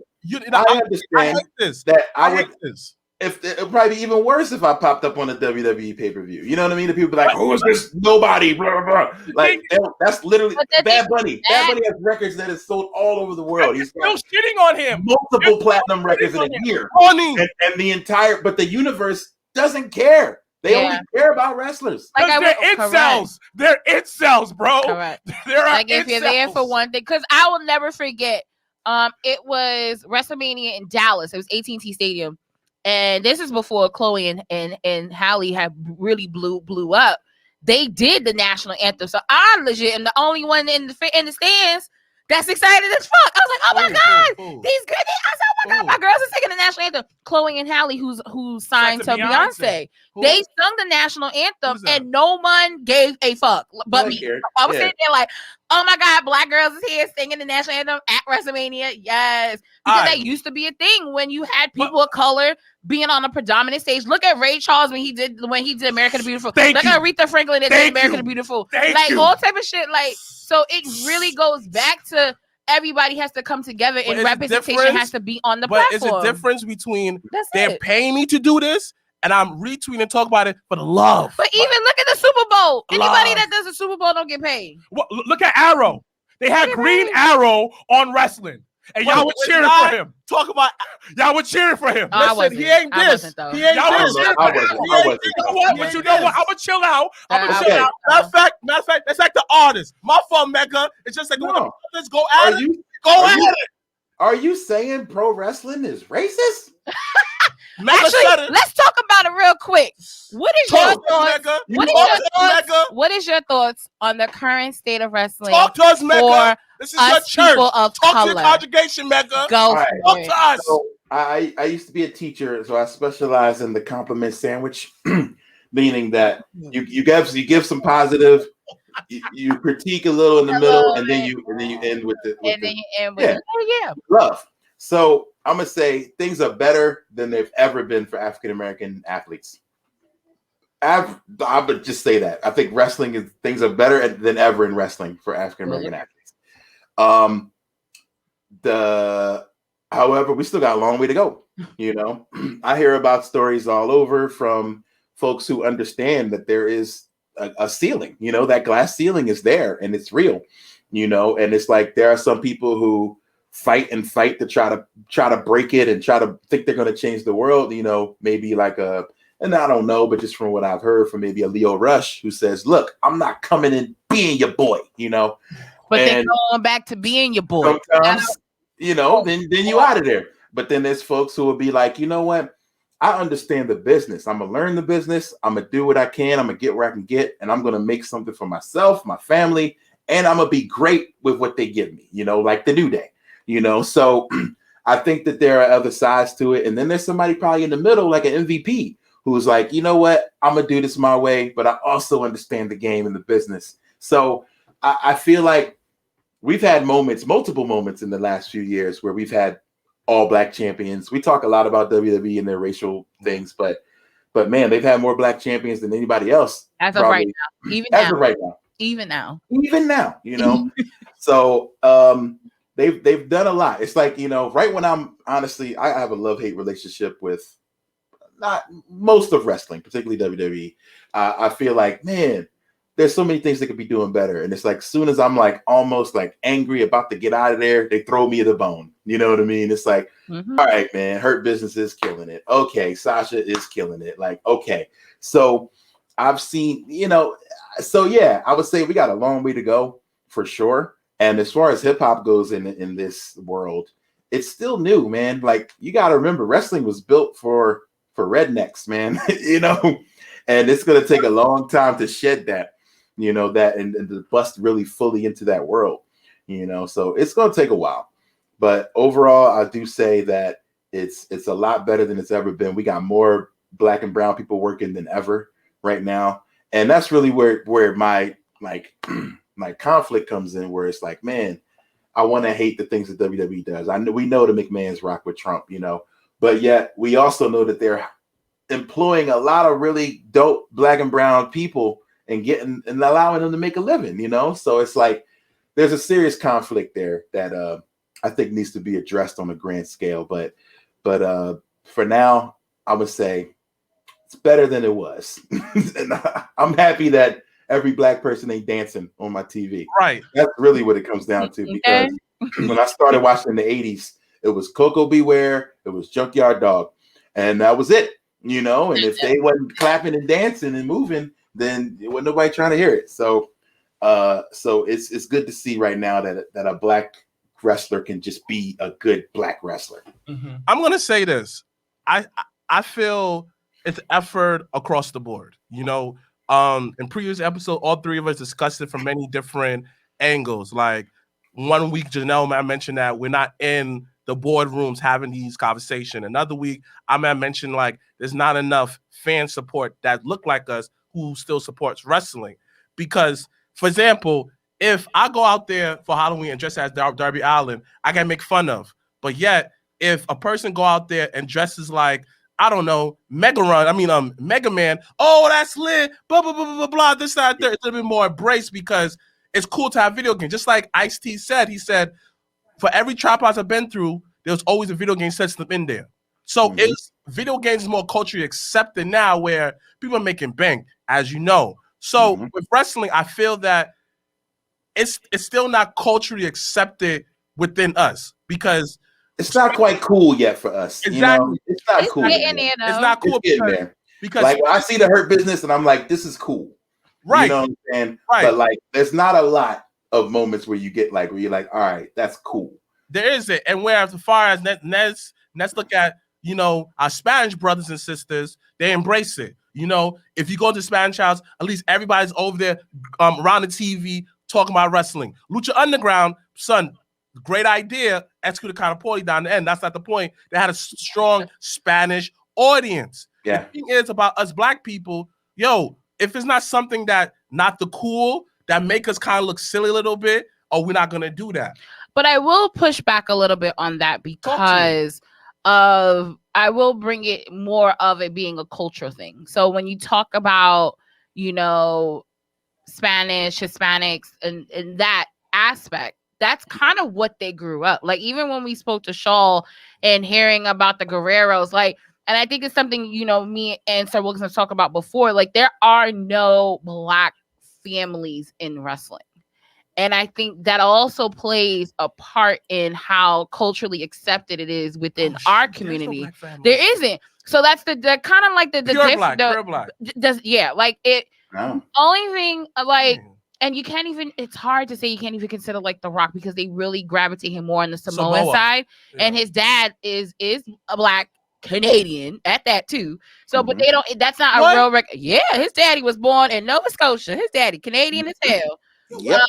I understand. I hate this. I hate this. If it would probably be even worse if I popped up on a WWE pay-per-view. You know what I mean? The people be like, "Who is this? Nobody." Blah, blah, blah. Like that's literally Bad Bunny. Bad Bunny has records that is sold all over the world. He's still shitting on him. Multiple platinum records in a year. And the entire, but the universe doesn't care. They only care about wrestlers. They're incels. They're incels, bro. Correct. Like if you're there for one thing, because I will never forget. It was WrestleMania in Dallas. It was AT&T Stadium. And this is before Chloe and Halle had really blew up. They did the national anthem, so I legit am the only one in the stands that's excited as fuck. I was like, oh my god, these good. I said, oh my god, my girls are singing the national anthem. Chloe and Halle, who's signed to Beyonce, they sung the national anthem, and no one gave a fuck but me. I was sitting there like, oh my god, black girls is here singing the national anthem at WrestleMania. Yes, because that used to be a thing when you had people of color being on a predominant stage. Look at Ray Charles when he did America the Beautiful. Look at Aretha Franklin that did America the Beautiful. All type of shit. So it really goes back to everybody has to come together and representation has to be on the platform. But it's a difference between they're paying me to do this and I'm retweeting and talk about it for the love. But even look at the Super Bowl. Anybody that does the Super Bowl don't get paid. Well, look at Arrow. They had Green Arrow on wrestling. And y'all were cheering for him. Talk about y'all were cheering for him. Listen, he ain't this. He ain't this. But you know what? I'm gonna chill out. Matter of fact, that's like the artist. My fault, Mecca. It's just like let's go at it. Go at it. Are you saying pro wrestling is racist? Actually, let's talk about it real quick. What is your thoughts? What is your thoughts on the current state of wrestling? Talk to us, Mecca. This is your church. Talk to your congregation, Mecca. Go talk to us. So I used to be a teacher, so I specialize in the compliment sandwich, meaning that you give some positive, you critique a little in the middle, and then you end with love. So I'm gonna say things are better than they've ever been for African American athletes. I would just say that I think things are better than ever in wrestling for African American athletes. However, we still got a long way to go. You know, I hear about stories all over from folks who understand that there is a ceiling. You know, that glass ceiling is there and it's real. You know, and it's like there are some people who fight to try to break it and try to think they're going to change the world. You know, maybe like a and I don't know, but just from what I've heard from maybe a Leo Rush who says, look, I'm not coming in being your boy, you know. But then going back to being your boy. Sometimes, you know, then you out of there. But then there's folks who will be like, you know what? I understand the business. I'm going to learn the business. I'm going to do what I can. I'm going to get where I can get. And I'm going to make something for myself, my family. And I'm going to be great with what they give me, you know, like the New Day, you know. So I think that there are other sides to it. And then there's somebody probably in the middle, like an MVP, who's like, you know what? I'm going to do this my way. But I also understand the game and the business. So I feel like we've had multiple moments in the last few years where we've had all black champions. We talk a lot about WWE and their racial things, but man, they've had more black champions than anybody else. As of right now. Even now, you know. So they've done a lot. It's like, you know, right when I have a love-hate relationship with not most of wrestling, particularly WWE. I feel like, man, there's so many things they could be doing better. And it's like, soon as I'm like almost like angry about to get out of there, they throw me the bone. You know what I mean? It's like, all right, man, Hurt Business is killing it. Okay, Sasha is killing it. Like, okay. So I've seen, you know, so yeah, I would say we got a long way to go for sure. And as far as hip hop goes in this world, it's still new, man. Like, you got to remember, wrestling was built for rednecks, man, you know, and it's going to take a long time to shed that. You know, that and to bust really fully into that world, you know, so it's going to take a while. But overall, I do say that it's a lot better than it's ever been. We got more black and brown people working than ever right now. And that's really where my like my conflict comes in, where it's like, man, I want to hate the things that WWE does. We know the McMahons rock with Trump, you know, but yet we also know that they're employing a lot of really dope black and brown people and allowing them to make a living, you know? So it's like, there's a serious conflict there that I think needs to be addressed on a grand scale. But for now, I would say it's better than it was. And I'm happy that every black person ain't dancing on my TV. Right. That's really what it comes down to. Because when I started watching in the 80s, it was Coco Beware, it was Junkyard Dog, and that was it, you know? And if they wasn't clapping and dancing and moving, then it wasn't nobody trying to hear it. So it's good to see right now that a black wrestler can just be a good black wrestler. I'm gonna say this. I feel it's effort across the board. You know, in previous episode, all three of us discussed it from many different angles. Like, one week, Janelle mentioned that we're not in the boardrooms having these conversations. Another week, I mentioned like there's not enough fan support that look like us who still supports wrestling. Because, for example, if I go out there for Halloween and dress as Darby Allin, I get make fun of. But yet, if a person go out there and dresses like, I don't know, Mega Man, oh, that's lit, blah, blah, blah, blah, blah, this, that, there, it's a little bit more embraced because it's cool to have video games. Just like Ice-T said, he said, for every trap house I've been through, there's always a video game system in there. So it's video games is more culturally accepted now, where people are making bank, as you know. So with wrestling, I feel that it's still not culturally accepted within us because it's not quite cool yet for us. Exactly. You know? It's not cool. It's not cool because like when I see the Hurt Business and I'm like, this is cool. Right. You know what I'm saying? Right. But like, there's not a lot of moments where you're like, all right, that's cool. There is it. And whereas as far as let's look at, you know, our Spanish brothers and sisters, they embrace it. You know, if you go to Spanish house, at least everybody's over there around the TV talking about wrestling. Lucha Underground, son, great idea, executed kind of poorly down the end. That's not the point. They had a strong Spanish audience. Yeah. The thing is about us black people, yo, if it's not something that not the cool, that make us kind of look silly a little bit, we're not going to do that. But I will push back a little bit on that because I will bring it more of it being a cultural thing. So when you talk about, you know, Spanish, Hispanics, and that aspect, that's kind of what they grew up. Like, even when we spoke to Shaw and hearing about the Guerreros, like, and I think it's something, you know, me and Sir Wilkinson talked about before, like, there are no black families in wrestling. And I think that also plays a part in how culturally accepted it is within our community. There isn't. So that's the kind of like the pure black. Like it. Oh. Only thing like. And you can't even, it's hard to say you can't even consider like The Rock because they really gravitate him more on the Samoan side. Yeah. And his dad is a black Canadian at that too. So, but they don't, that's not a real record. Yeah, his daddy was born in Nova Scotia. His daddy, Canadian as hell. Yep.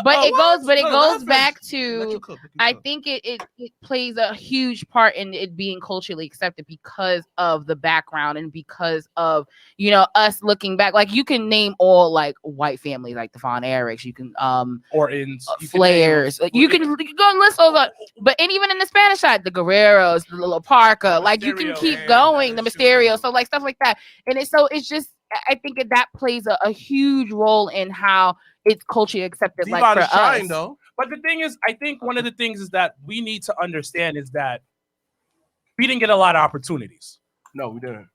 But it goes back to, I think it plays a huge part in it being culturally accepted because of the background and because of, you know, us looking back. Like you can name all like white families like the Von Erichs, you can Flairs, you can go and list those up. But and even in the Spanish side, the Guerreros, the La Parca, like you can keep going, the Mysterio, so like stuff like that. And it's just I think that plays a huge role in how it's culturally accepted. Devon like for is trying, us. though. But the thing is, I think one of the things is that we need to understand is that we didn't get a lot of opportunities. No, we didn't.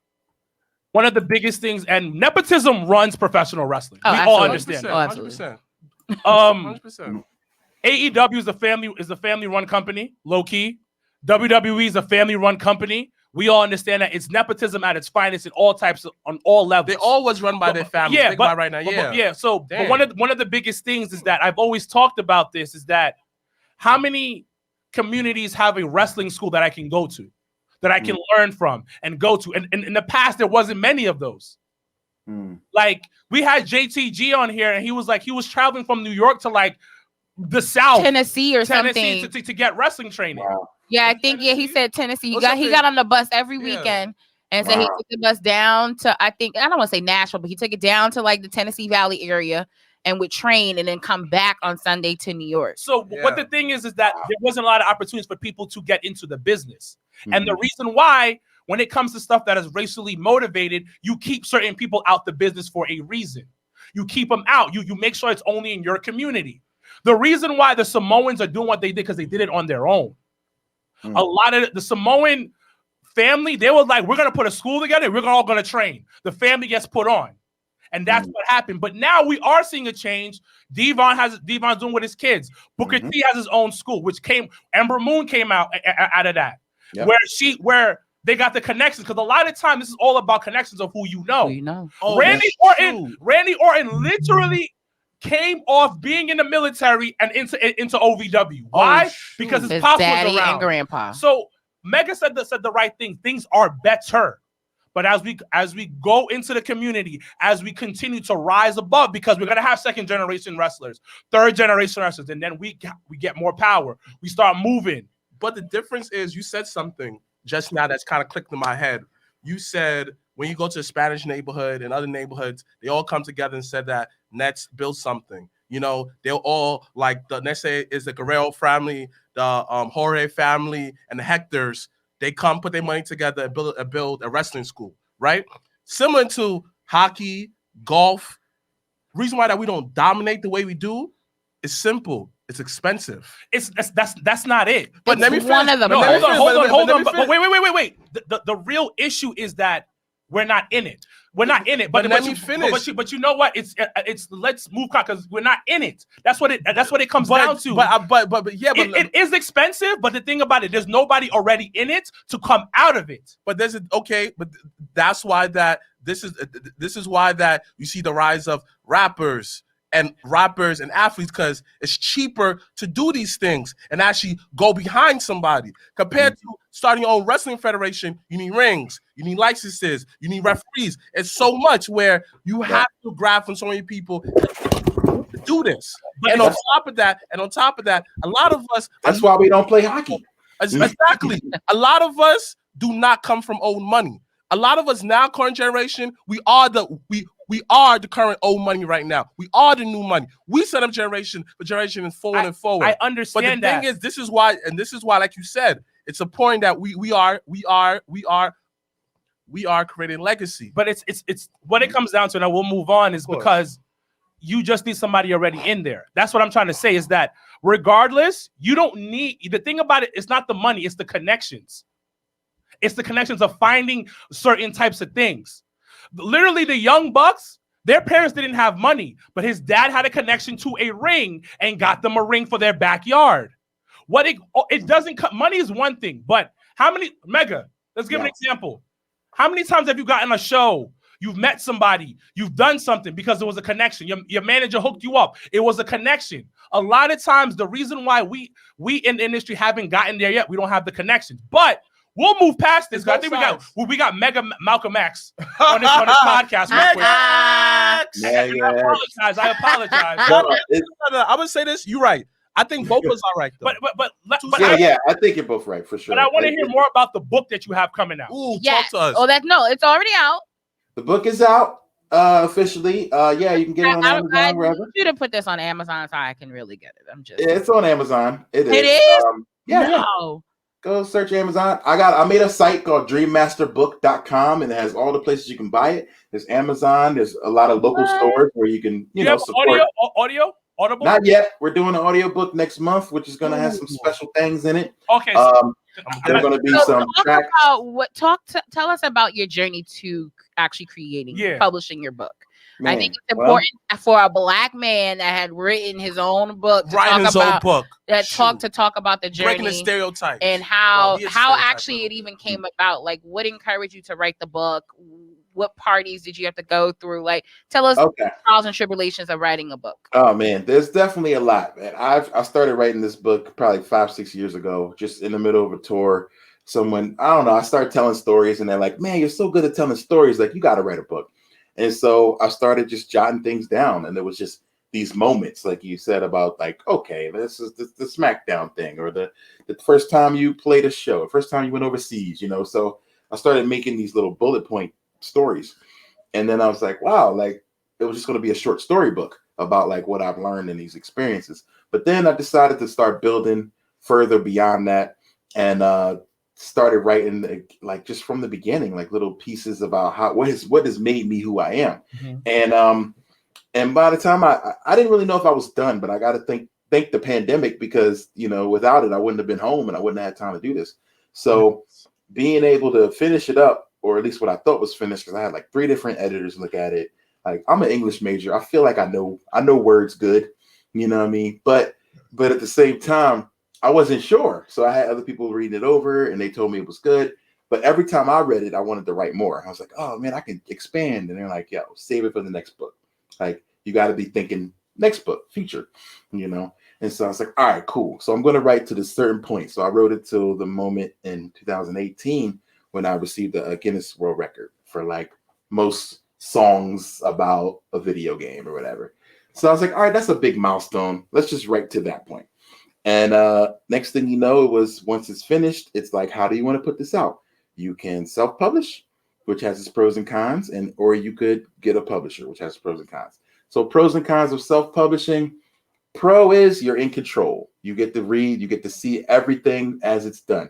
One of the biggest things, and nepotism runs professional wrestling. We all understand. 100%. 100%. AEW is a family run company, low key. WWE is a family run company. We all understand that it's nepotism at its finest in all types on all levels. They all was run by their family. Yeah, Think about right now. But one of the biggest things is that I've always talked about this is that how many communities have a wrestling school that I can go to, that I can learn from and go to. And in the past, there wasn't many of those. Like we had JTG on here, and he was traveling from New York to like the South, Tennessee something to get wrestling training. Wow. Yeah, I think he said Tennessee. He got on the bus every weekend and said he took the bus down to I don't want to say Nashville, but he took it down to like the Tennessee Valley area and would train and then come back on Sunday to New York. So what the thing is that there wasn't a lot of opportunities for people to get into the business. And the reason why, when it comes to stuff that is racially motivated, you keep certain people out the business for a reason. You keep them out. You make sure it's only in your community. The reason why the Samoans are doing what they did because they did it on their own. A lot of the Samoan family, they were like, we're going to put a school together. We're all going to train. The family gets put on. And that's what happened. But now we are seeing a change. Devon's doing with his kids. Booker T has his own school, which Ember Moon came out of that. Yep. Where they got the connections. Because a lot of time, this is all about connections of who you know. Oh, Randy Orton literally came off being in the military and into OVW. Why? Because his pop daddy was around. And grandpa. So Mega said the right thing. Things are better. But as we go into the community, as we continue to rise above, because we're gonna have second generation wrestlers, third generation wrestlers, and then we get more power. We start moving. But the difference is, you said something just now that's kind of clicked in my head. You said when you go to a Spanish neighborhood and other neighborhoods, they all come together and said that let's build something. You know, they're all like let's say is the Guerrero family, the Jorge family, and the Hectors. They come put their money together and build a wrestling school, right? Similar to hockey, golf. Reason why that we don't dominate the way we do is simple. It's expensive. That's not it. But let me finish. One of them. No, hold on. But wait. The real issue is that we're not in it. We're not in it. But let me finish. But you know what? It's let's move because we're not in it. That's what it comes down to. It is expensive. But the thing about it, there's nobody already in it to come out of it. But but that's why that this is why that you see the rise of rappers and athletes, because it's cheaper to do these things and actually go behind somebody compared to starting your own wrestling federation. You need rings, you need licenses, you need referees. It's so much where you have to grab from so many people to do this. And on top of that, a lot of us. That's why we don't play hockey. Exactly. A lot of us do not come from old money. A lot of us now, current generation, we are the current old money right now. We are the new money. We set up generation for generation and forward and forward. I understand that. But the thing is, this is why, like you said, it's a point that we are creating legacy. But it's what it comes down to, and I will move on, is because you just need somebody already in there. That's what I'm trying to say, is that regardless, you don't need, the thing about it, it's not the money, it's the connections. It's the connections of finding certain types of things. Literally, the Young Bucks, their parents didn't have money, but his dad had a connection to a ring and got them a ring for their backyard. It doesn't, money is one thing, but how many, Mega, Let's give an example. How many times have you gotten a show? You've met somebody. You've done something because there was a connection. Your manager hooked you up. It was a connection. A lot of times, the reason why we in the industry haven't gotten there yet, we don't have the connections. But we'll move past this. I think we got Mega Malcolm X on this podcast. I apologize. I'm gonna say this. You're right. I think both of us are right, though. But I think you're both right for sure. But I want to hear more about the book that you have coming out. Ooh, talk to us. Oh, it's already out. The book is out officially. Yeah, you can get it on Amazon wherever. You should have put this on Amazon so I can really get it. It's on Amazon. It is. No. Go search Amazon. I made a site called dreammasterbook.com, and it has all the places you can buy it. There's Amazon. There's a lot of local stores where you can, support. Audible? Not yet. We're doing an audiobook next month, which is going to have some special things in it. Okay. There's going to be some tracks. Tell us about your journey to actually creating, publishing your book. Man, I think it's important for a Black man that had written his own book to talk about the journey, breaking the stereotype, and how actually it even came about. Like, what encouraged you to write the book? What parties did you have to go through? Like, tell us trials and tribulations of writing a book. Oh man, there's definitely a lot, man. I started writing this book probably 5-6 years ago, just in the middle of a tour. I started telling stories, and they're like, "Man, you're so good at telling stories. Like, you got to write a book." And so I started just jotting things down, and there was just these moments, like you said, about like, okay, this is the SmackDown thing, or the first time you played a show, the first time you went overseas, So I started making these little bullet point stories, and then I was like, wow, like it was just going to be a short story book about like what I've learned in these experiences. But then I decided to start building further beyond that, and started writing like just from the beginning, like little pieces about what has made me who I am. Mm-hmm. And by the time I didn't really know if I was done, but I got to thank the pandemic, because without it I wouldn't have been home and I wouldn't have had time to do this. So being able to finish it up, or at least what I thought was finished, because I had like 3 different editors look at it. Like, I'm an English major. I feel like I know words good, you know what I mean? But at the same time, I wasn't sure. So I had other people reading it over, and they told me it was good. But every time I read it, I wanted to write more. I was like, oh man, I can expand. And they're like, yo, save it for the next book. Like, you got to be thinking next book, future, And so I was like, all right, cool. So I'm going to write to this certain point. So I wrote it till the moment in 2018 when I received a Guinness World Record for like most songs about a video game or whatever. So I was like, all right, that's a big milestone. Let's just write to that point. And next thing you know, it was, once it's finished, it's like, how do you want to put this out? You can self-publish, which has its pros and cons, or you could get a publisher, which has pros and cons. So pros and cons of self-publishing: pro is you're in control. You get to read, you get to see everything as it's done.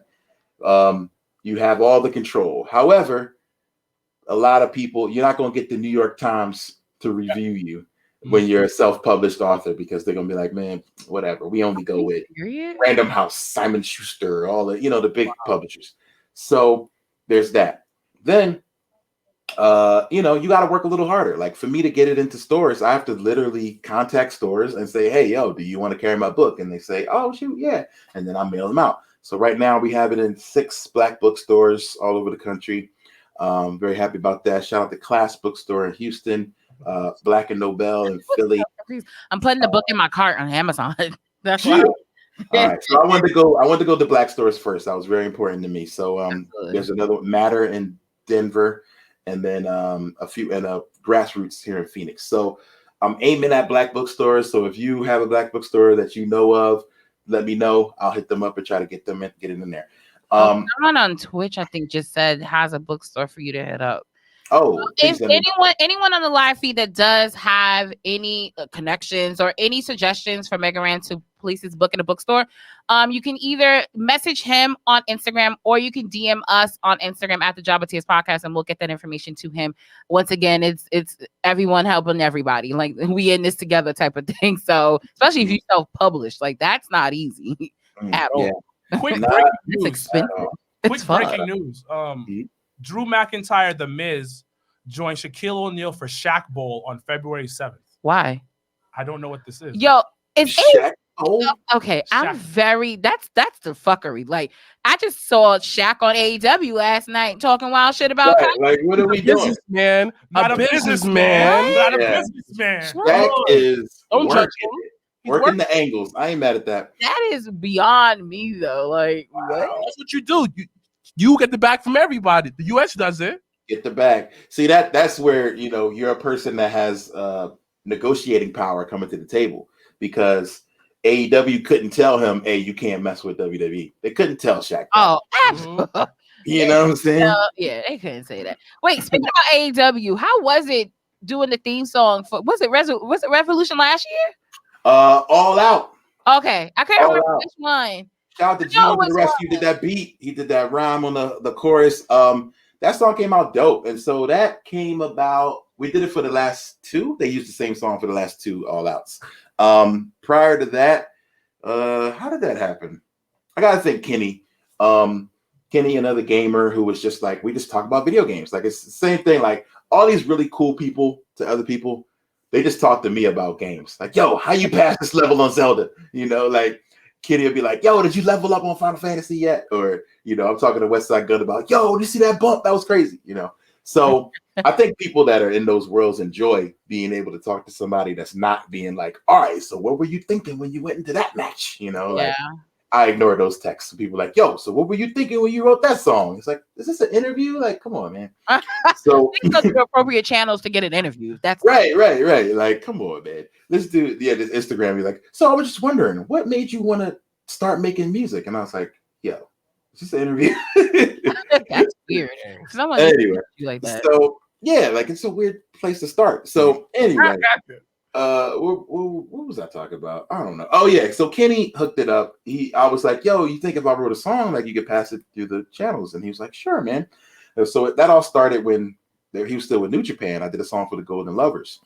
You have all the control. However, a lot of people, you're not going to get the New York Times to review you when you're a self-published author, because they're going to be like, man, whatever. We only go with Random House, Simon Schuster, all the, the big publishers. So there's that. Then, you got to work a little harder. Like, for me to get it into stores, I have to literally contact stores and say, hey, yo, do you want to carry my book? And they say, oh, shoot, yeah. And then I mail them out. So right now we have it in 6 Black bookstores all over the country. Very happy about that. Shout out to Class Bookstore in Houston, Black and Nobel in Philly. I'm putting the book in my cart on Amazon. That's why. All right. So I wanted to go to Black stores first. That was very important to me. So there's another Matter in Denver, and then a few and Grassroots here in Phoenix. So I'm aiming at Black bookstores. So if you have a Black bookstore that you know of, let me know. I'll hit them up and try to get it in there. Someone on Twitch, I think, just said has a bookstore for you to hit up. Oh, if anyone on the live feed that does have any connections or any suggestions for Megaran to place his book in a bookstore, you can either message him on Instagram, or you can DM us on Instagram at the Job of Tears Podcast, and we'll get that information to him. Once again, it's everyone helping everybody, like we in this together type of thing. So especially if you self-publish, like that's not easy at all. Quick breaking news. It's expensive. Quick breaking news. Drew McIntyre, The Miz, joined Shaquille O'Neal for Shaq Bowl on February 7th. Why? I don't know what this is. Yo, is Oh, Okay, I'm Shaq. very that's the fuckery. Like I just saw Shaq on AEW last night talking wild shit about right. Like, what are we doing? Businessman, Not a businessman. businessman. Not a Yeah. businessman. Shaq is Don't judge working, him. He's working the angles. I ain't mad at that. that is beyond me though. Like what? That's what you do. You get the back from everybody. The US does it. Get the bag. See that's where you're a person that has negotiating power coming to the table, because AEW couldn't tell him, "Hey, you can't mess with WWE." They couldn't tell Shaq that. Oh, absolutely. You know what I'm saying? Yeah, they couldn't say that. Wait, speaking about AEW, how was it doing the theme song for was it Revolution last year? All Out. Okay, I can't All remember Out. which one. Shout out to G No, to the it's rescue. Did that beat? He did that rhyme on the chorus. That song came out dope, and so that came about. We did it for the last two. They used the same song for the last two All Outs. Prior to that, how did that happen? I gotta think Kenny. Kenny, another gamer who was just like, we just talk about video games. Like, it's the same thing. Like, all these really cool people to other people, they just talk to me about games. Like, yo, how you pass this level on Zelda? Like Kenny would be like, yo, did you level up on Final Fantasy yet? Or, I'm talking to Westside Gun about, yo, did you see that bump? That was crazy, So I think people that are in those worlds enjoy being able to talk to somebody that's not being like, all right, so what were you thinking when you went into that match? Like, I ignore those texts. People like, yo, so what were you thinking when you wrote that song? It's like, is this an interview? Like, come on, man. So go to the appropriate channels to get an interview. That's right. Like, come on, man. Let's do this Instagram. You're like, so I was just wondering, what made you want to start making music? And I was like, yo, is this an interview? That's weird. Anyway, like that. So yeah, like it's a weird place to start. So anyway. What was I talking about? I don't know. Oh yeah, so Kenny hooked it up. I was like, yo, you think if I wrote a song, like you could pass it through the channels? And he was like, sure, man. And so that all started when he was still with New Japan. I did a song for the Golden Lovers,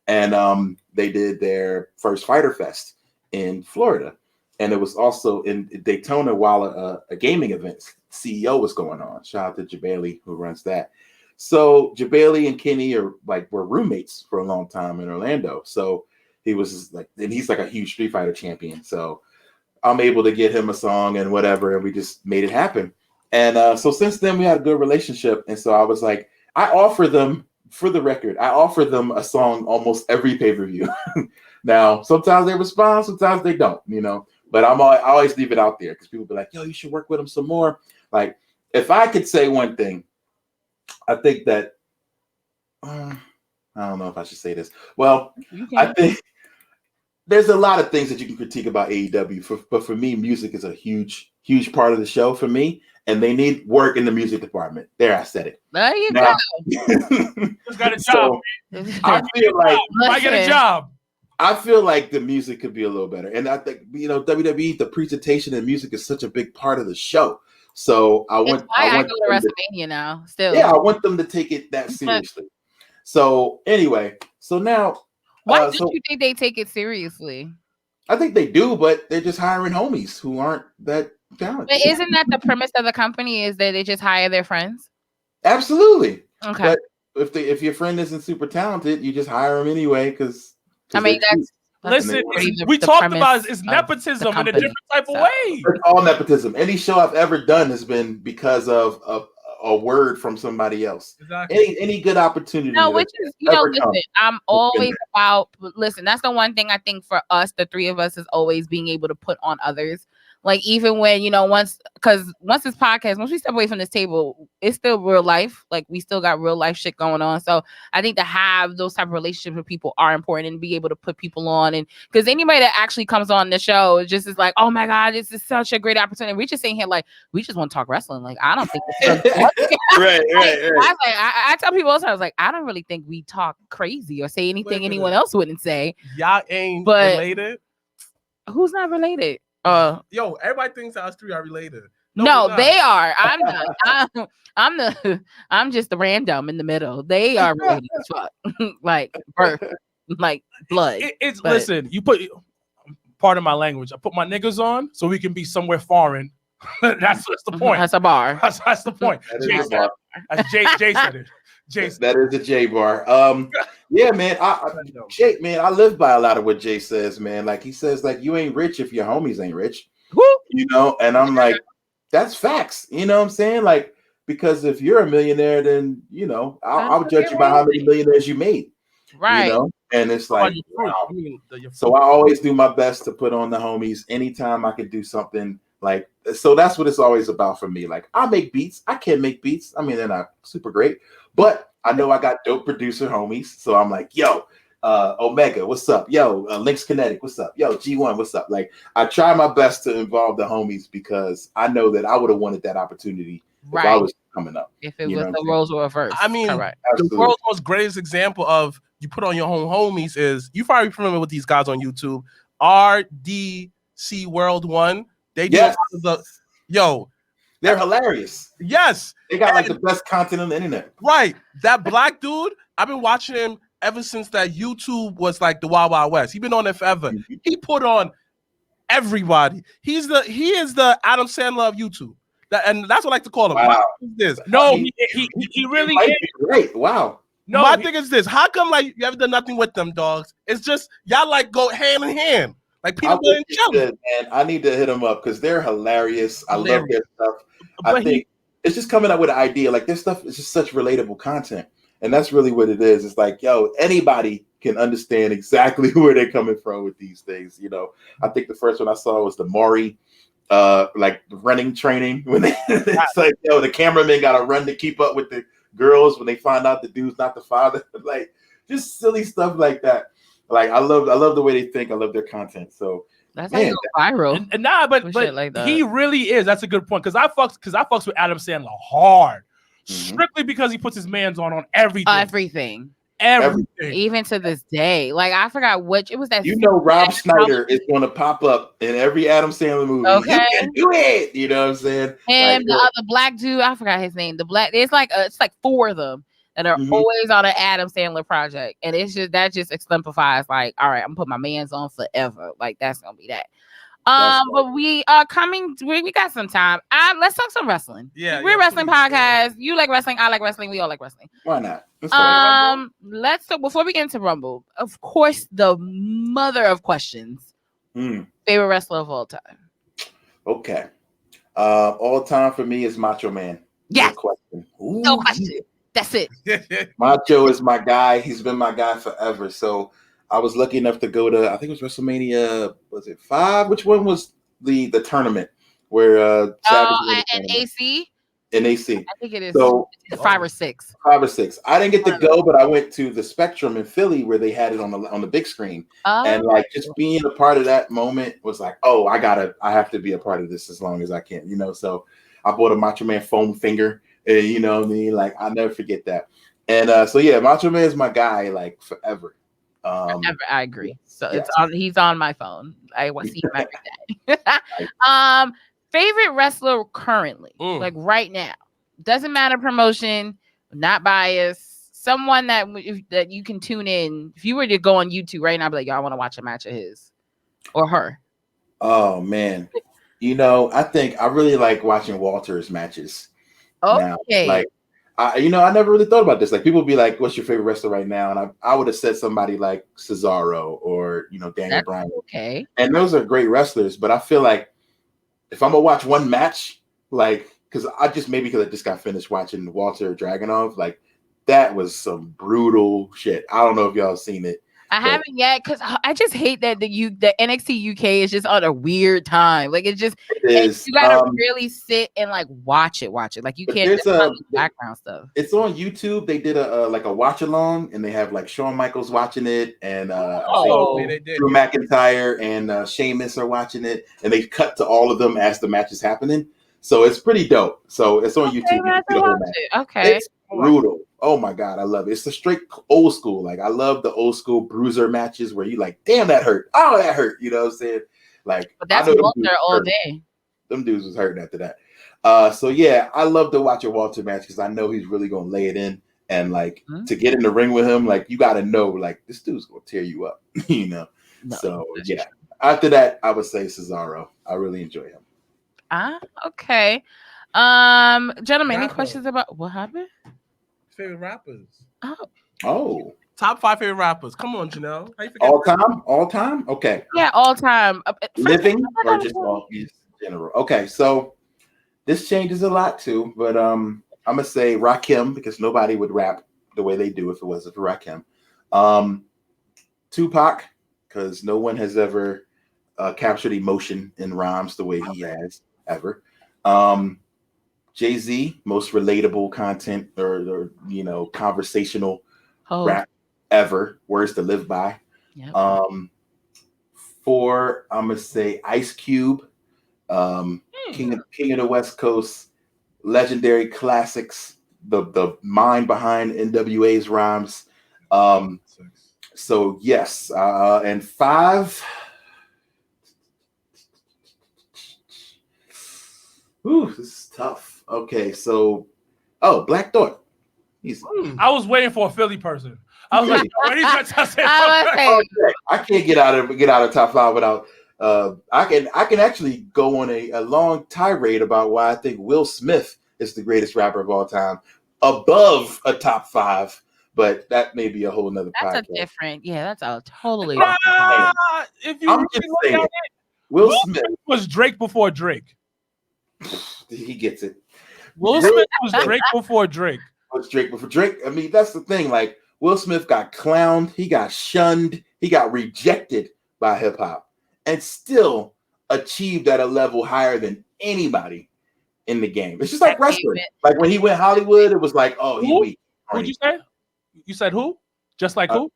and they did their first Fighter Fest in Florida, and it was also in Daytona while a gaming event CEO was going on. Shout out to Jabali who runs that. So Jabali and Kenny were roommates for a long time in Orlando. So he was like, and he's like a huge Street Fighter champion. So I'm able to get him a song and whatever, and we just made it happen. And so since then we had a good relationship. And so I was like, I offer them, for the record, a song almost every pay-per-view. Now, sometimes they respond, sometimes they don't, but I always leave it out there because people be like, yo, you should work with him some more. Like, if I could say one thing, I think that I don't know if I should say this. Well, I think there's a lot of things that you can critique about AEW, but for me, music is a huge, huge part of the show for me, and they need work in the music department. There, I said it. There you go. Just got a job. I feel like I get a job. I feel like the music could be a little better, and I think WWE, the presentation and music is such a big part of the show. So I want I go to WrestleMania now. Still, yeah, I want them to take it that seriously. So anyway, so now, why don't you think they take it seriously? I think they do, but they're just hiring homies who aren't that talented. But isn't that the premise of the company? Is that they just hire their friends? Absolutely. Okay. But if your friend isn't super talented, you just hire them anyway because. I mean, listen, we talked about it's nepotism in a different type of way. It's all nepotism. Any show I've ever done has been because of a word from somebody else. Exactly. Any good opportunity. No, which is, listen, I'm always about, listen, that's the one thing I think for us, the three of us, is always being able to put on others. Like, even when, once this podcast, once we step away from this table, it's still real life. Like, we still got real life shit going on. So I think to have those type of relationships with people are important, and be able to put people on. And because anybody that actually comes on the show just is like, oh my God, this is such a great opportunity. We just sitting here like, we just want to talk wrestling. Like, I don't think right. I tell people all the time, I was like, I don't really think we talk crazy or say anything anyone else wouldn't say. Y'all ain't related. Who's not related? Yo, everybody thinks us three are related. No, they are. I'm not. I'm just the random in the middle. They are related as fuck. Like birth, like blood. Listen, you put, part of my language, I put my niggas on so we can be somewhere foreign that's the point. That's a bar. That's the point. Jay said it. Jay said it. Jay said that is a Jay bar. Yeah, man. Jay, man, I live by a lot of what Jay says, man. Like he says, like you ain't rich if your homies ain't rich. Woo. You know, and I'm like, that's facts. You know what I'm saying? Like, because if you're a millionaire, then you know, I'll judge you by how many millionaires you made. Right. You know, and it's like, wow. So I always do my best to put on the homies anytime I can do something. Like, so that's what it's always about for me. Like, I make beats. I can make beats. I mean, they're not super great, but I know I got dope producer homies. So I'm like, yo, Omega, what's up? Yo, Lynx Kinetic, what's up? Yo, G1, what's up? Like, I try my best to involve the homies because I know that I would have wanted that opportunity if I was coming up. If it was the roles were reversed. I mean, the world's most greatest example of you put on your own homies is you probably familiar with these guys on YouTube, RDC World 1. They do they're hilarious. Yes. They got like the best content on the internet. Right. That black dude, I've been watching him ever since that YouTube was like the Wild Wild West. He's been on it forever. He put on everybody. He is the Adam Sandler of YouTube. And that's what I like to call him. Wow. He really is great. Wow. No, my thing is this. How come like you haven't done nothing with them dogs? It's just y'all like go hand in hand. Like Peter Pan and Jelly. Man, I need to hit them up because they're hilarious. I love their stuff. I think it's just coming up with an idea. Like their stuff is just such relatable content. And that's really what it is. It's like, yo, anybody can understand exactly where they're coming from with these things. You know, I think the first one I saw was the Maury, like running training. When it's like, yo, the cameraman got to run to keep up with the girls when they find out the dude's not the father. Like just silly stuff like that. Like I love the way they think. I love their content. So that's how you go viral. And but like he really is. That's a good point because I fucks with Adam Sandler hard, strictly because he puts his mans on everything. Everything. Even to this day. Like I forgot which it was that. You know, Rob Schneider is going to pop up in every Adam Sandler movie. Okay, you can do it. You know what I'm saying? And like, the other black dude, I forgot his name. The black, it's like 4 of them that are always on an Adam Sandler project, and it's just that just exemplifies like, all right, I'm gonna put my mans on forever. Like that's gonna be that. But we are coming. We got some time. Let's talk some wrestling. Yeah, we're wrestling podcast. You like wrestling. I like wrestling. We all like wrestling. Why not? Let's talk before we get into Rumble. Of course, the mother of questions. Favorite wrestler of all time. Okay, all time for me is Macho Man. Yeah, no question. That's it. Macho is my guy. He's been my guy forever. So I was lucky enough to go to, I think it was WrestleMania, was it 5? Which one was the tournament where Savage and AC? In AC. I think it is so, 5 or 6. 5 or 6. I didn't get to go, but I went to the Spectrum in Philly where they had it on the big screen. And like just being a part of that moment was like, oh, I have to be a part of this as long as I can, you know. So I bought a Macho Man foam finger. You know what I mean? Like I'll never forget that. And so yeah, Macho Man is my guy like forever. I agree. So it's on. He's on my phone. I see him every day. Favorite wrestler currently, like right now, doesn't matter promotion, not biased. Someone that you can tune in. If you were to go on YouTube right now, I'd be like, yo, I want to watch a match of his or her. Oh man, you know, I think I really like watching Walter's matches. Okay. Now. Like, I never really thought about this. Like, people be like, "What's your favorite wrestler right now?" And I would have said somebody like Cesaro or Daniel Bryan. Okay. And those are great wrestlers, but I feel like if I'm gonna watch one match, like, because I just got finished watching Walter Dragunov, like that was some brutal shit. I don't know if y'all seen it. I haven't yet because I just hate that the NXT UK is just on a weird time. Like you gotta really sit and like watch it. Like you can't just background stuff. It's on YouTube. They did a watch along, and they have like Shawn Michaels watching it, and Drew McIntyre and Sheamus are watching it, and they cut to all of them as the match is happening. So it's pretty dope. So it's on YouTube. Okay. It's brutal. Oh my God, I love it. It's a straight old school. Like I love the old school bruiser matches where you like, damn, that hurt. Oh, that hurt. You know what I'm saying? Like, but that's Walter all day. Them dudes was hurting after that. So yeah, I love to watch a Walter match because I know he's really gonna lay it in, and like to get in the ring with him, like you got to know, like this dude's gonna tear you up, you know. So yeah, after that, I would say Cesaro. I really enjoy him. Okay. Gentlemen, any Rapper. questions about what happened? Favorite rappers. Oh, Top 5 favorite rappers. Come on, Janelle. How you forget all time. Okay, Yeah, all time. living or just all just general. Okay, so this changes a lot too, but I'm gonna say Rakim because nobody would rap the way they do if it wasn't for Rakim. Tupac because no one has ever captured emotion in rhymes the way he has ever. Jay-Z, most relatable content or conversational rap ever. Words to live by. Yep. For I'm gonna say Ice Cube, King of the West Coast, legendary classics, the mind behind NWA's rhymes. So yes, and 5. Ooh, this is tough. Okay, so Black Thought. I was waiting for a Philly person. I was like, when he's gonna say I can't get out of top 5 without I can actually go on a long tirade about why I think Will Smith is the greatest rapper of all time, above a top 5, but that may be a whole nother podcast. That's a totally if you I'm just saying, Will Smith was Drake before Drake. He gets it. Will Smith was Drake before Drake. Was Drake before Drake? I mean, that's the thing. Like, Will Smith got clowned, he got shunned, he got rejected by hip hop, and still achieved at a level higher than anybody in the game. It's just like wrestling. Like when he went Hollywood, it was like, oh, he weak. Who'd you say? You said who? Just like who?